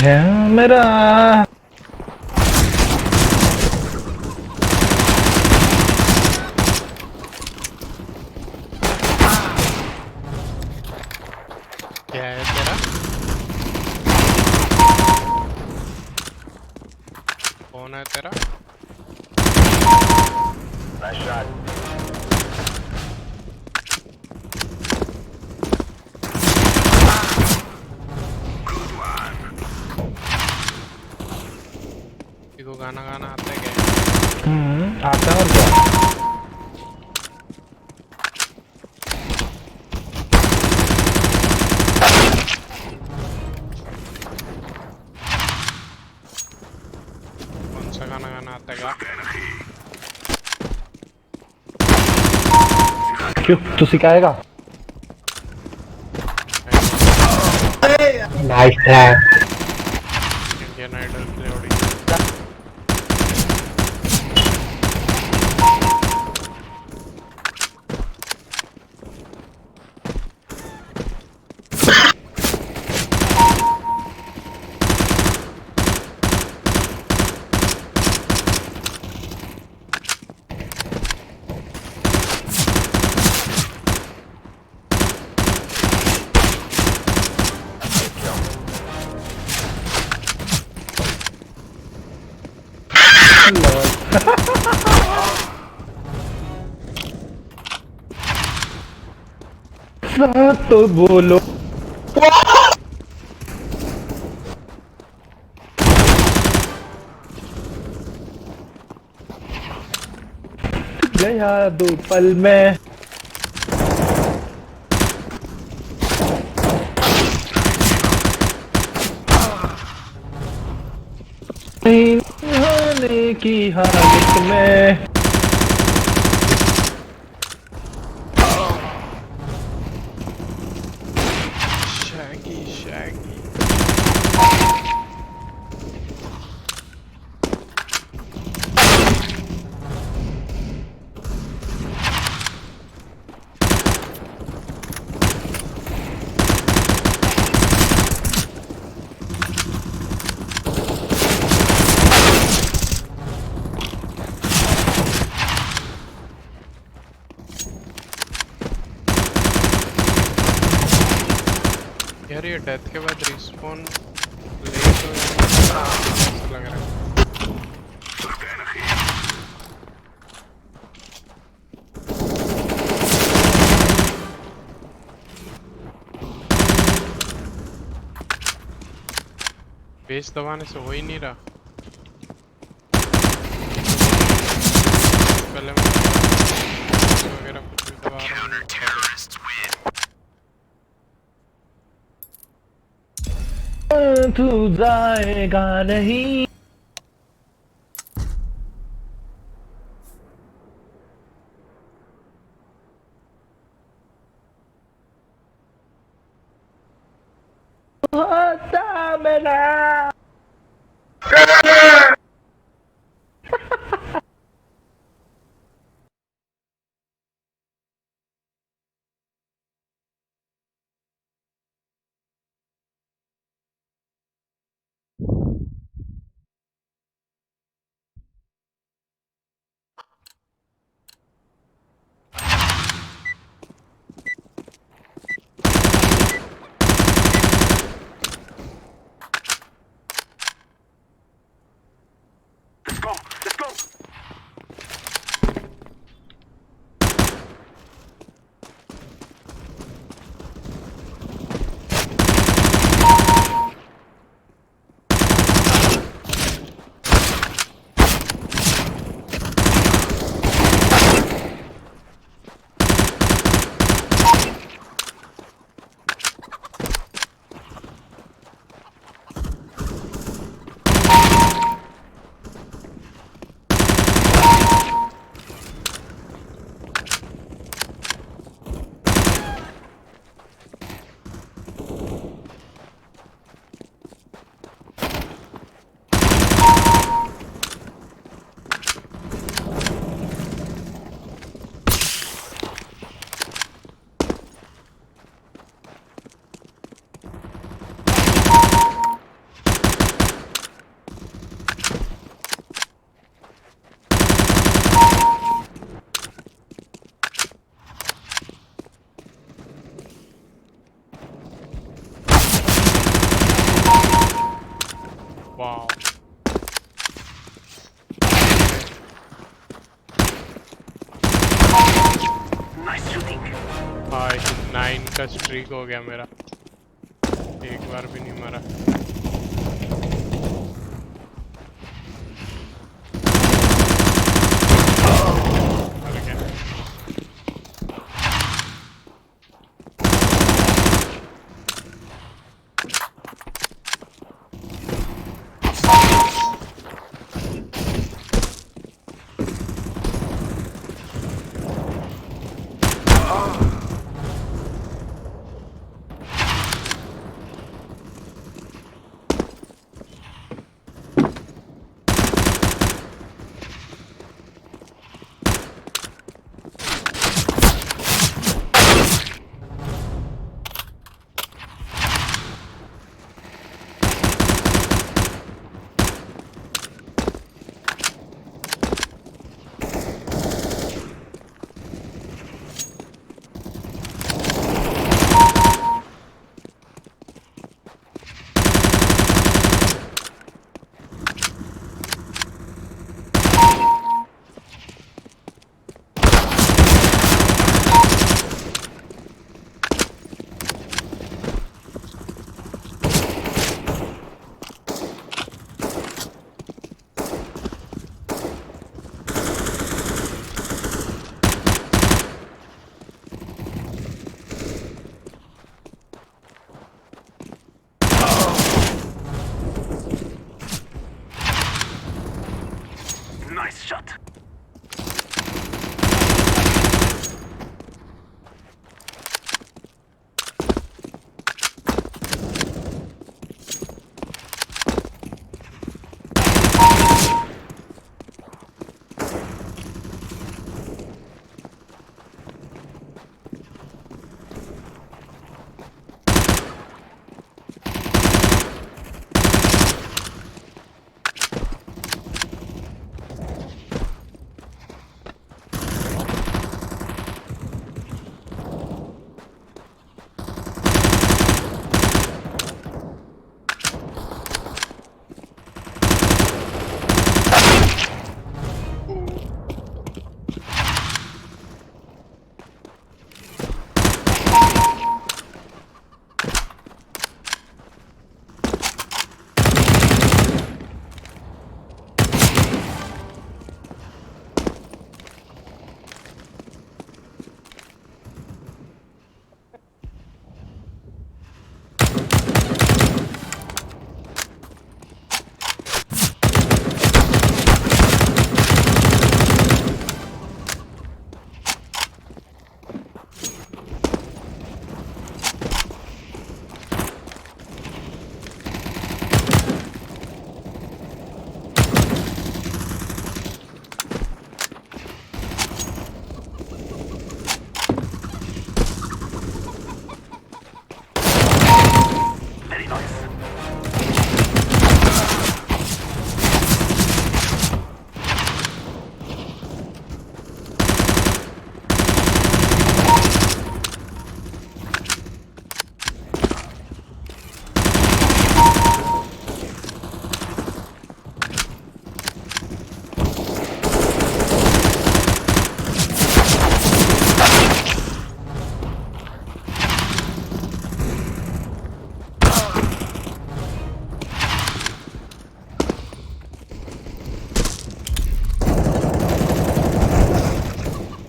है मेरा क्या है तेरा? कौन है तेरा? Nice shot. को गाना गाना आता है क्या? आता है और क्या कौन सा गाना गाना आता है क्या? क्यों तू सिखाएगा nice track Indian Idol play audio साथ तो बोलो गया 2 पल में होने की हालत में शैगी यार ये डेथ के बाद रिस्पॉन लेट हो जाएगा लग रहा है। बेस दबाने से हो ही नहीं रहा। पहले मैं वगैरह कुछ भी दबा रहा हूँ। तू जाएगा नहीं होता मेरा Nice shooting. भाई 9 का स्ट्रीक हो गया मेरा, एक बार भी नहीं मरा। मर गया। Nice shot. Very nice.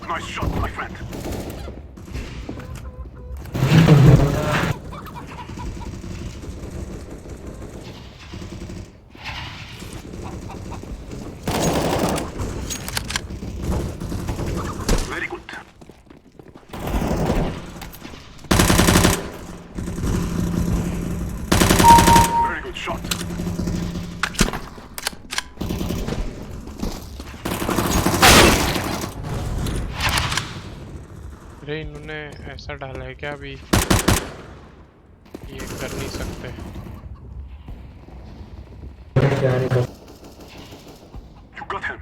Nice shot, my friend. Very good. Very good shot. अरे इन्होंने ऐसा डाला है क्या अभी, ये कर नहीं सकते। You got him.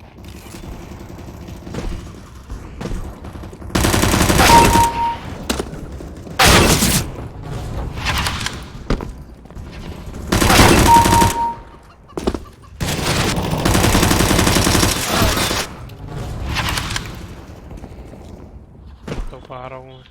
तो पा रहा हूँ।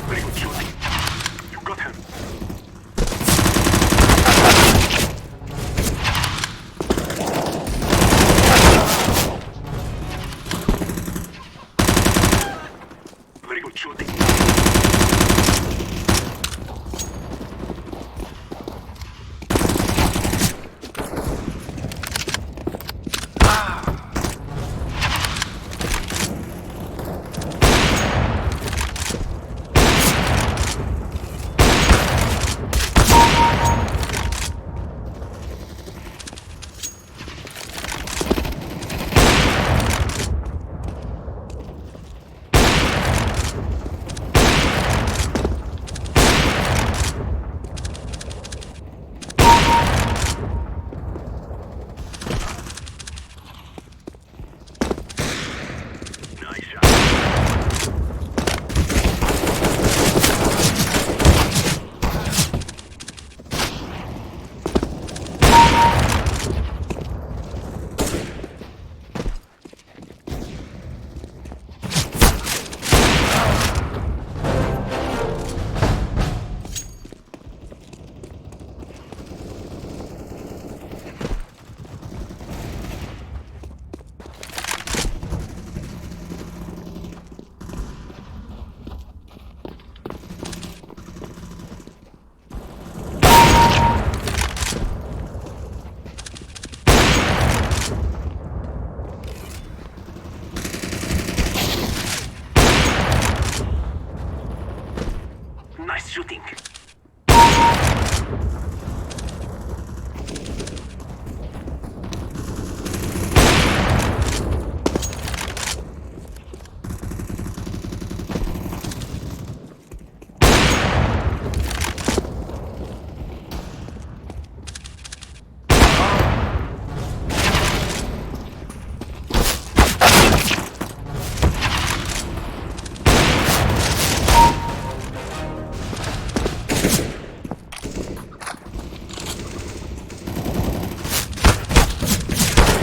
Very good shooting. You got him. Very good shooting. Nice shot. Nice shooting.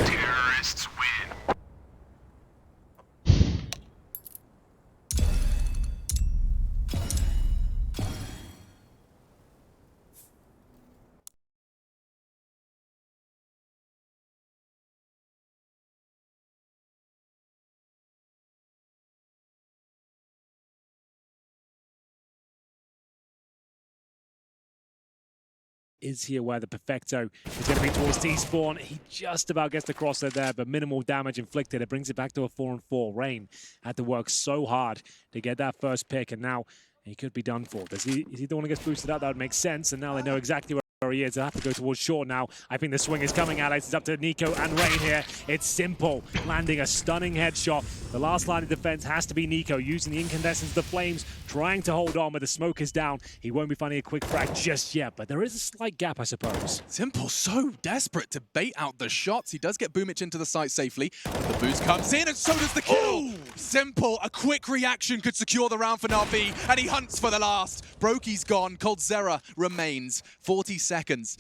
Terrorists win. Is here where the Perfecto is going to be towards T-spawn. He just about gets the crosshair there, but minimal damage inflicted. It brings it back to a 4-4. Rain had to work so hard to get that first pick, and now he could be done for. Is he the one who gets boosted up? That would make sense, and now they know exactly where he is. They'll have to go towards short now. I think the swing is coming, Alex. It's up to Nico and Rain here. It's simple, landing a stunning headshot. The last line of defense has to be Nico, using the incandescence, the flames, trying to hold on, but the smoke is down. He won't be finding a quick frag just yet, but there is a slight gap, I suppose. Simple, so desperate to bait out the shots. He does get Boomich into the site safely, but the boost comes in, and so does the kill. Simple, a quick reaction could secure the round for Na'Vi, and he hunts for the last. Brokey's gone, Coldzera remains. 40 seconds.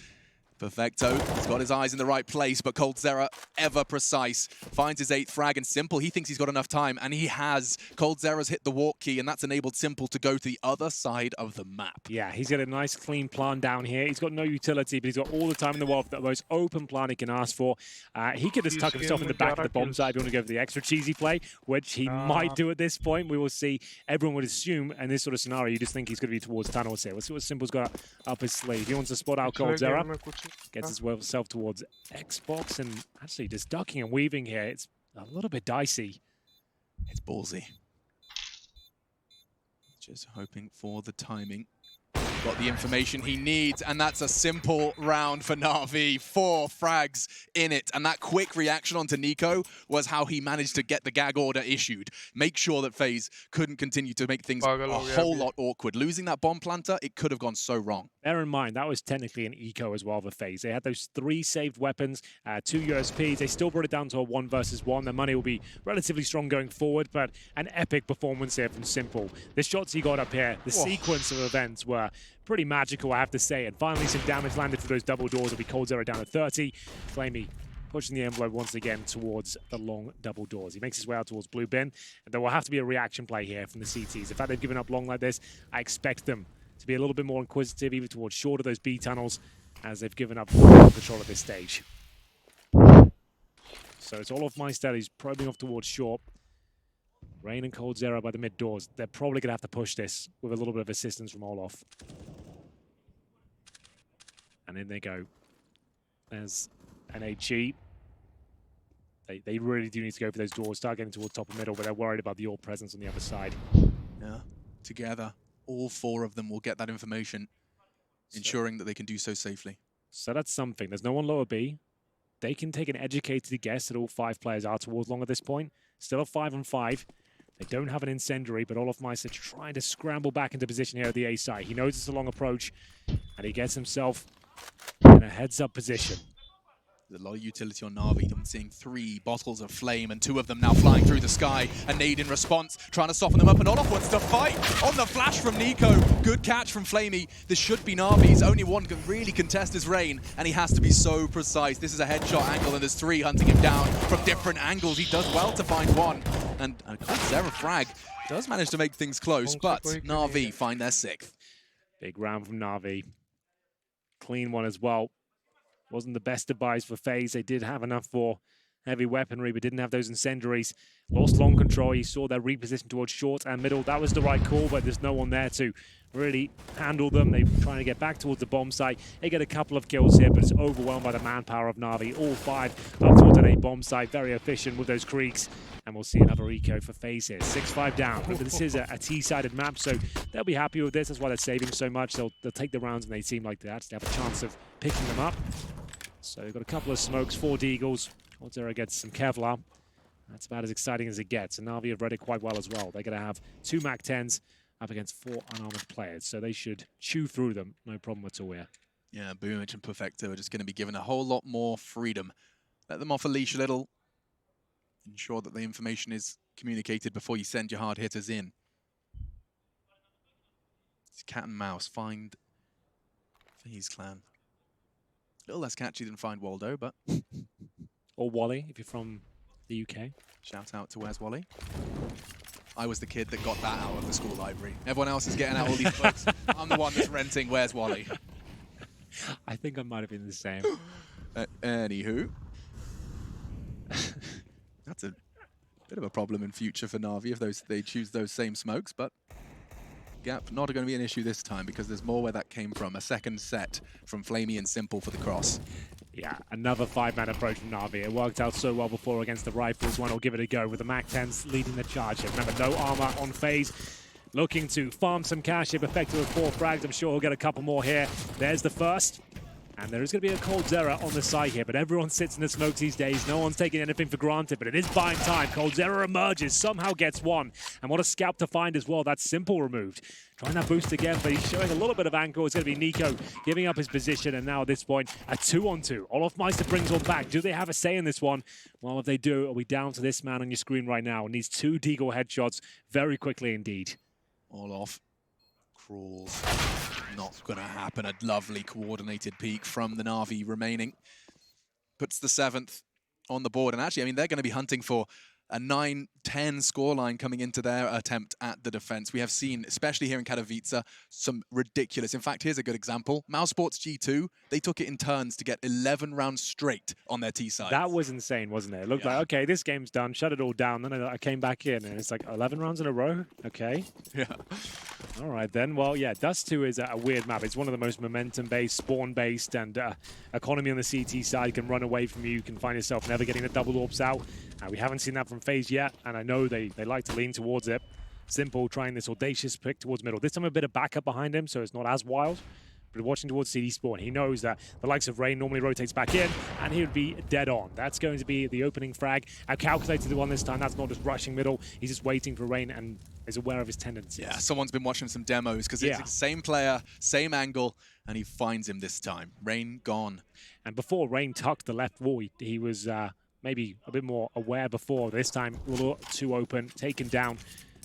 Perfecto, he's got his eyes in the right place, but coldzera, ever precise, finds his 8th frag, and Simple, he thinks he's got enough time, and he has. coldzera's hit the walk key, and that's enabled Simple to go to the other side of the map. Yeah, he's got a nice clean plan down here. He's got no utility, but he's got all the time in the world, the most open plan he can ask for. He could just tuck himself in the back of the bomb side if you want to go for the extra cheesy play, which he might do at this point. We will see. Everyone would assume in this sort of scenario, you just think he's going to be towards tunnels here. We'll see what Simple's got up his sleeve. He wants to spot out coldzera. Gets himself towards Xbox, and actually just ducking and weaving here. It's a little bit dicey. It's ballsy. Just hoping for the timing. Got the information he needs, and that's a simple round for Na'Vi. 4 frags in it, and that quick reaction onto NiKo was how he managed to get the gag order issued. Make sure that FaZe couldn't continue to make things a whole lot awkward. Losing that bomb planter, it could have gone so wrong. Bear in mind, that was technically an eco as well for FaZe. They had those 3 saved weapons, 2 USPs. They still brought it down to a 1 versus 1. Their money will be relatively strong going forward, but an epic performance here from Simple. The shots he got up here, the sequence of events were pretty magical, I have to say. And finally, some damage landed for those double doors. It'll be coldzera down to 30. flamie pushing the envelope once again towards the long double doors. He makes his way out towards blue bin, and there will have to be a reaction play here from the CTs. The fact they've given up long like this, I expect them to be a little bit more inquisitive, even towards short of those B tunnels, as they've given up control at this stage. So it's all of Meister. He's probing off towards short. Rain and coldzera by the mid doors. They're probably going to have to push this with a little bit of assistance from Olof. And in they go. There's an HE. They really do need to go for those doors, start getting towards top and middle, but they're worried about the AWP presence on the other side. Yeah, together, all 4 of them will get that information, ensuring that they can do so safely. So that's something. There's no one lower B. They can take an educated guess that all 5 players are towards long at this point. Still a 5-on-5. They don't have an incendiary, but Olof Meister trying to scramble back into position here at the A side. He knows it's a long approach, and he gets himself in a heads-up position. There's a lot of utility on Na'Vi. I'm seeing 3 bottles of flame, and 2 of them now flying through the sky. A nade in response, trying to soften them up, and Olof wants to fight on the flash from NiKo. Good catch from flamie. This should be Na'Vi's. Only one can really contest his Rain, and he has to be so precise. This is a headshot angle, and there's 3 hunting him down from different angles. He does well to find one, and coldzera frag does manage to make things close, but Na'Vi find their 6th. Big round from Na'Vi. Clean one as well. Wasn't the best of buys for FaZe. They did have enough for heavy weaponry, but didn't have those incendiaries. Lost long control. You saw their reposition towards short and middle. That was the right call, but there's no one there to really handle them. They're trying to get back towards the bomb site. They get a couple of kills here, but it's overwhelmed by the manpower of Na'Vi. All 5 up towards an A bomb site. Very efficient with those creeks. And we'll see another eco for FaZe here. 6-5 down. Remember, this is a T-sided map, so they'll be happy with this. That's why they're saving so much. They'll take the rounds, and they seem like they actually have a chance of picking them up. So they've got a couple of smokes, 4 deagles. coldzera gets some Kevlar. That's about as exciting as it gets. And Na'Vi have read it quite well as well. They're going to have 2 MAC-10s up against 4 unarmored players. So they should chew through them. No problem at all here. Yeah, Boomich and Perfecto are just going to be given a whole lot more freedom. Let them off a leash a little. Ensure that the information is communicated before you send your hard hitters in. It's cat and mouse. Find FaZe clan. A little less catchy than Find Waldo, but... Or Wally, if you're from the UK. Shout out to Where's Wally. I was the kid that got that out of the school library. Everyone else is getting out all these books. I'm the one that's renting Where's Wally. I think I might have been the same. Anywho. That's a bit of a problem in future for Na'Vi if they choose those same smokes, but gap not going to be an issue this time because there's more where that came from. A second set from flamie and Simple for the cross. Yeah, another 5-man approach from Na'Vi. It worked out so well before against the Rifles. One will give it a go with the MAC-10s leading the charge here. Remember, no armor on FaZe. Looking to farm some cash here. Perfecto with 4 frags. I'm sure he'll get a couple more here. There's the first. And there is going to be a coldzera on the side here, but everyone sits in the smokes these days. No one's taking anything for granted, but it is buying time. coldzera emerges, somehow gets one. And what a scalp to find as well. That's Simple removed. Trying that boost again, but he's showing a little bit of ankle. It's going to be NiKo giving up his position, and now at this point, a 2-on-2. Olof Meister brings one back. Do they have a say in this one? Well, if they do, are we down to this man on your screen right now? And needs 2 deagle headshots very quickly indeed. Olof crawls Not going to happen. A lovely coordinated peek from the Na'Vi remaining. Puts the 7th on the board. And actually, I mean, they're going to be hunting for a 9-10 scoreline coming into their attempt at the defense. We have seen, especially here in Katowice, some ridiculous. In fact, here's a good example. Mousesports G2, they took it in turns to get 11 rounds straight on their T side. That was insane, wasn't it? It looked like, okay, this game's done, shut it all down. Then I came back in, and it's like 11 rounds in a row? Okay. Yeah. All right, then. Well, yeah, Dust 2 is a weird map. It's one of the most momentum-based, spawn-based, and economy on the CT side can run away from you. You can find yourself never getting the double AWPs out. We haven't seen that from FaZe yet, and I know they like to lean towards it. Simple trying this audacious pick towards middle. This time a bit of backup behind him, so it's not as wild. But watching towards CD spawn, he knows that the likes of Rain normally rotates back in, and he would be dead on. That's going to be the opening frag. I've calculated the one this time. That's not just rushing middle. He's just waiting for Rain and is aware of his tendencies. Yeah, someone's been watching some demos because it's the same player, same angle, and he finds him this time. Rain gone. And before Rain tucked the left wall, he was maybe a bit more aware before. This time, a little too open, taken down.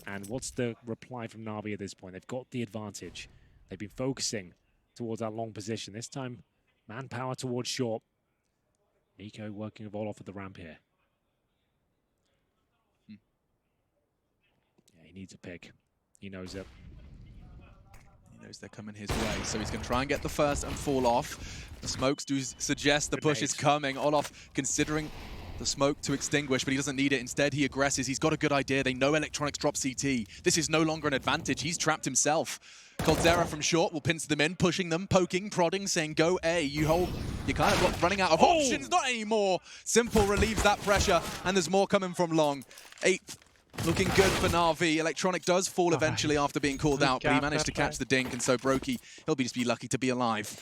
And what's the reply from Na'Vi at this point? They've got the advantage. They've been focusing towards that long position. This time, manpower towards short. Nico working a Vol off at the ramp here. Yeah, he needs a pick. He knows it. He knows they're coming his way, so he's going to try and get the first and fall off. The smokes do suggest the push is coming. Olaf considering the smoke to extinguish, but he doesn't need it. Instead, he aggresses. He's got a good idea. They know Electronics drop CT. This is no longer an advantage. He's trapped himself. Coldzera from short will pinch them in, pushing them, poking, prodding, saying, go A. You're kind of running out of options. Not anymore. Simple relieves that pressure, and there's more coming from long. 8th. Looking good for Na'Vi. Electronic does fall eventually after being called out, but he managed to catch the dink, and so Brokey, he'll just be lucky to be alive.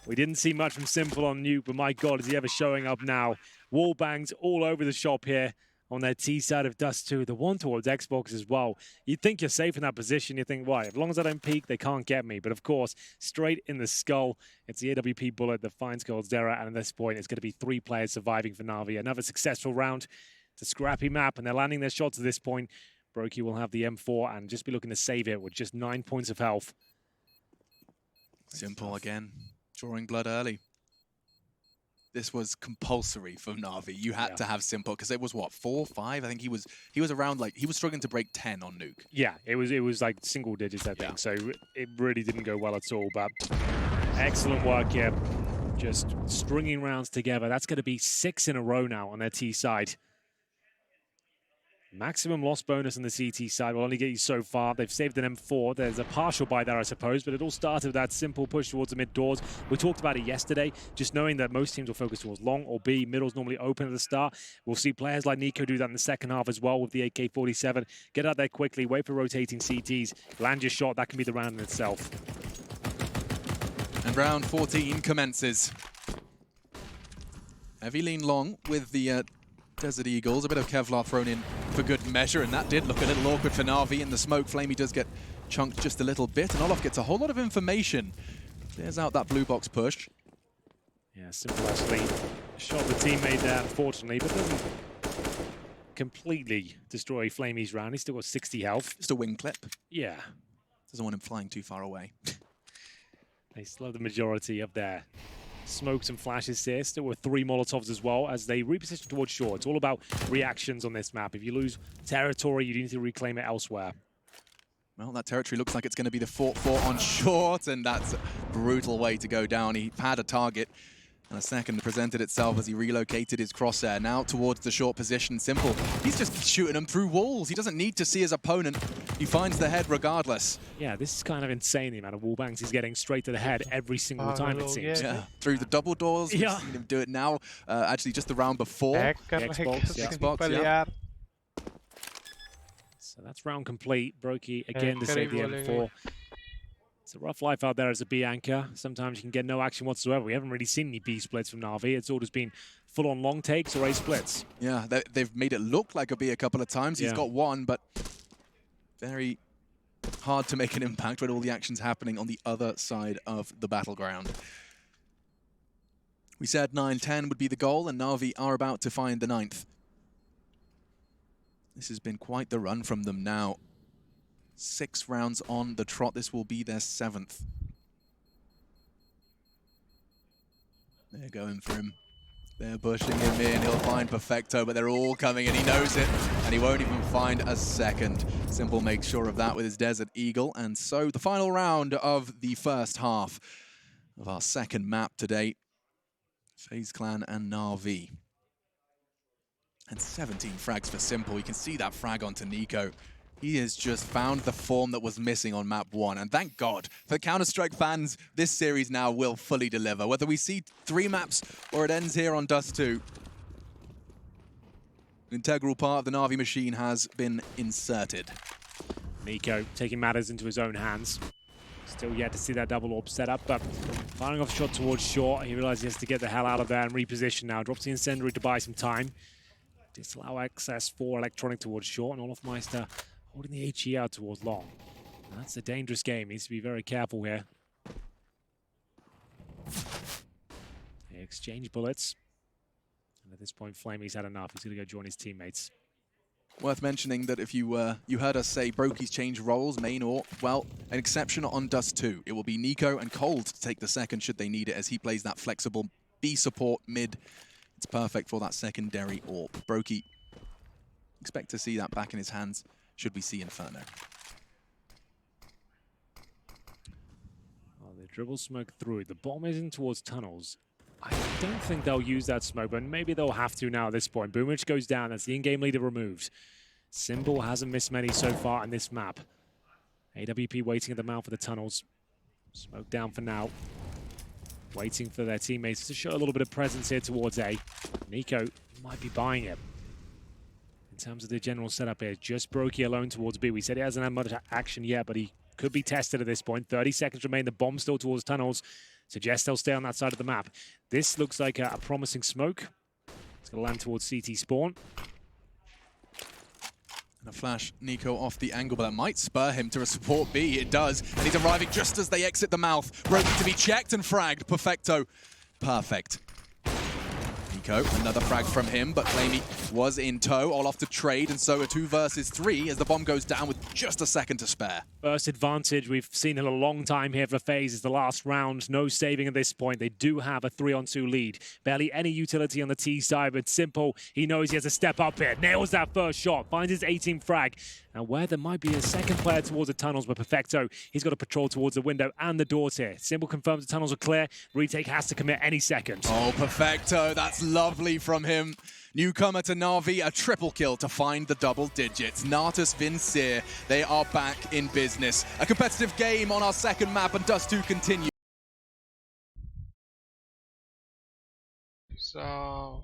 We didn't see much from Simple on Nuke, but my God, is he ever showing up now. Wall bangs all over the shop here on their T side of Dust 2. The one towards Xbox as well. You'd think you're safe in that position. You think, why? As long as I don't peek, they can't get me. But of course, straight in the skull, it's the AWP bullet that finds Coldzera, and at this point, it's going to be 3 players surviving for Na'Vi. Another successful round. It's a scrappy map, and they're landing their shots at this point. Brokey will have the M4 and just be looking to save it with just 9 points of health. Simple again, drawing blood early. This was compulsory for Na'Vi. You had to have Simple because it was what, 4, 5? I think he was around, like, he was struggling to break 10 on Nuke. Yeah, it was like single digits, I think. So it really didn't go well at all. But excellent work here, just stringing rounds together. That's going to be 6 in a row now on their T side. Maximum loss bonus on the CT side will only get you so far. They've saved an M4. There's a partial buy there, I suppose, but it all started with that simple push towards the mid doors. We talked about it yesterday, just knowing that most teams will focus towards long or B. Middle's normally open at the start. We'll see players like Nico do that in the second half as well with the AK-47. Get out there quickly, wait for rotating CTs, land your shot. That can be the round in itself. And round 14 commences. Heavy lean long with the Desert Eagles, a bit of Kevlar thrown in for good measure, and that did look a little awkward for Na'Vi. In the smoke, Flamey does get chunked just a little bit, and Olaf gets a whole lot of information. Clears out that blue box push. Yeah, Simple actually shot the teammate there, unfortunately, but doesn't completely destroy Flamey's round. He's still got 60 health. Just a wing clip. Yeah. Doesn't want him flying too far away. They still have the majority of their smokes and flashes here. Still with 3 Molotovs as well as they reposition towards shore. It's all about reactions on this map. If you lose territory, you need to reclaim it elsewhere. Well, that territory looks like it's going to be the fort on short, and that's a brutal way to go down. He had a target, and a second presented itself as he relocated his crosshair. Now towards the short position, Simple. He's just shooting them through walls. He doesn't need to see his opponent. He finds the head regardless. Yeah, this is kind of insane, the amount of wall bangs he's getting straight to the head every single time, it seems. Yeah, through the double doors. We've seen him do it now. Actually, just the round before. Xbox, yeah. So that's round complete. Brokey again to save the M4. It's a rough life out there as a B anchor. Sometimes you can get no action whatsoever. We haven't really seen any B splits from Na'Vi. It's all just been full-on long takes or A splits. Yeah, they've made it look like a B a couple of times. He's got one, but very hard to make an impact when all the action's happening on the other side of the battleground. We said 9-10 would be the goal, and Na'Vi are about to find the 9th. This has been quite the run from them now. 6 rounds on the trot. This will be their 7th. They're going for him. They're pushing him in. He'll find Perfecto, but they're all coming and he knows it. And he won't even find a second. Simple makes sure of that with his Desert Eagle. And so the final round of the first half of our second map today. FaZe Clan and Na'Vi. And 17 frags for Simple. You can see that frag onto Nico. He has just found the form that was missing on map 1. And thank God, for Counter-Strike fans, this series now will fully deliver. Whether we see 3 maps or it ends here on Dust 2, an integral part of the Na'Vi machine has been inserted. Nico taking matters into his own hands. Still yet to see that double orb set up, but firing off a shot towards short. He realizes he has to get the hell out of there and reposition now. Drops the incendiary to buy some time. Disallow access for Electronic towards short, and Olofmeister holding the HE out towards long. That's a dangerous game. Needs to be very careful here. They exchange bullets. And at this point, Flamey's had enough. He's going to go join his teammates. Worth mentioning that if you heard us say Brokey's change roles, main or, well, an exception on Dust 2. It will be Nico and Cold to take the second should they need it as he plays that flexible B support mid. It's perfect for that secondary AWP. Brokey, expect to see that back in his hands should we see Inferno. Oh, they dribble smoke through. The bomb is in towards tunnels. I don't think they'll use that smoke, but maybe they'll have to now at this point. Boomich goes down. That's the in-game leader removed. Symbol hasn't missed many so far in this map. AWP waiting at the mouth of the tunnels. Smoke down for now. Waiting for their teammates to show a little bit of presence here towards A. Nico might be buying it. In terms of the general setup here, just Brokey alone towards B. We said he hasn't had much action yet, but he could be tested at this point. 30 seconds remain. The bomb still towards tunnels. Suggests they'll stay on that side of the map. This looks like a promising smoke. It's going to land towards CT spawn. And a flash, Nico off the angle, but that might spur him to a support B. It does, and he's arriving just as they exit the mouth. Brokey to be checked and fragged. Perfecto. Perfect. Nico, another frag from him, but Flamey was in tow, all off to trade, and so a 2 versus 3 as the bomb goes down with just a second to spare. First advantage we've seen in a long time here for FaZe is the last round. No saving at this point. They do have a 3-on-2 lead. Barely any utility on the T side, but Simple, he knows he has to step up here. Nails that first shot, finds his 18th frag. Now where there might be a second player towards the tunnels, but Perfecto, he's got to patrol towards the window and the doors here. Simple confirms the tunnels are clear. Retake has to commit any second. Oh, Perfecto, that's lovely from him. Newcomer to Na'Vi, a triple kill to find the double digits. Natus, Vincere, they are back in business. A competitive game on our second map, and Dust 2 continue. So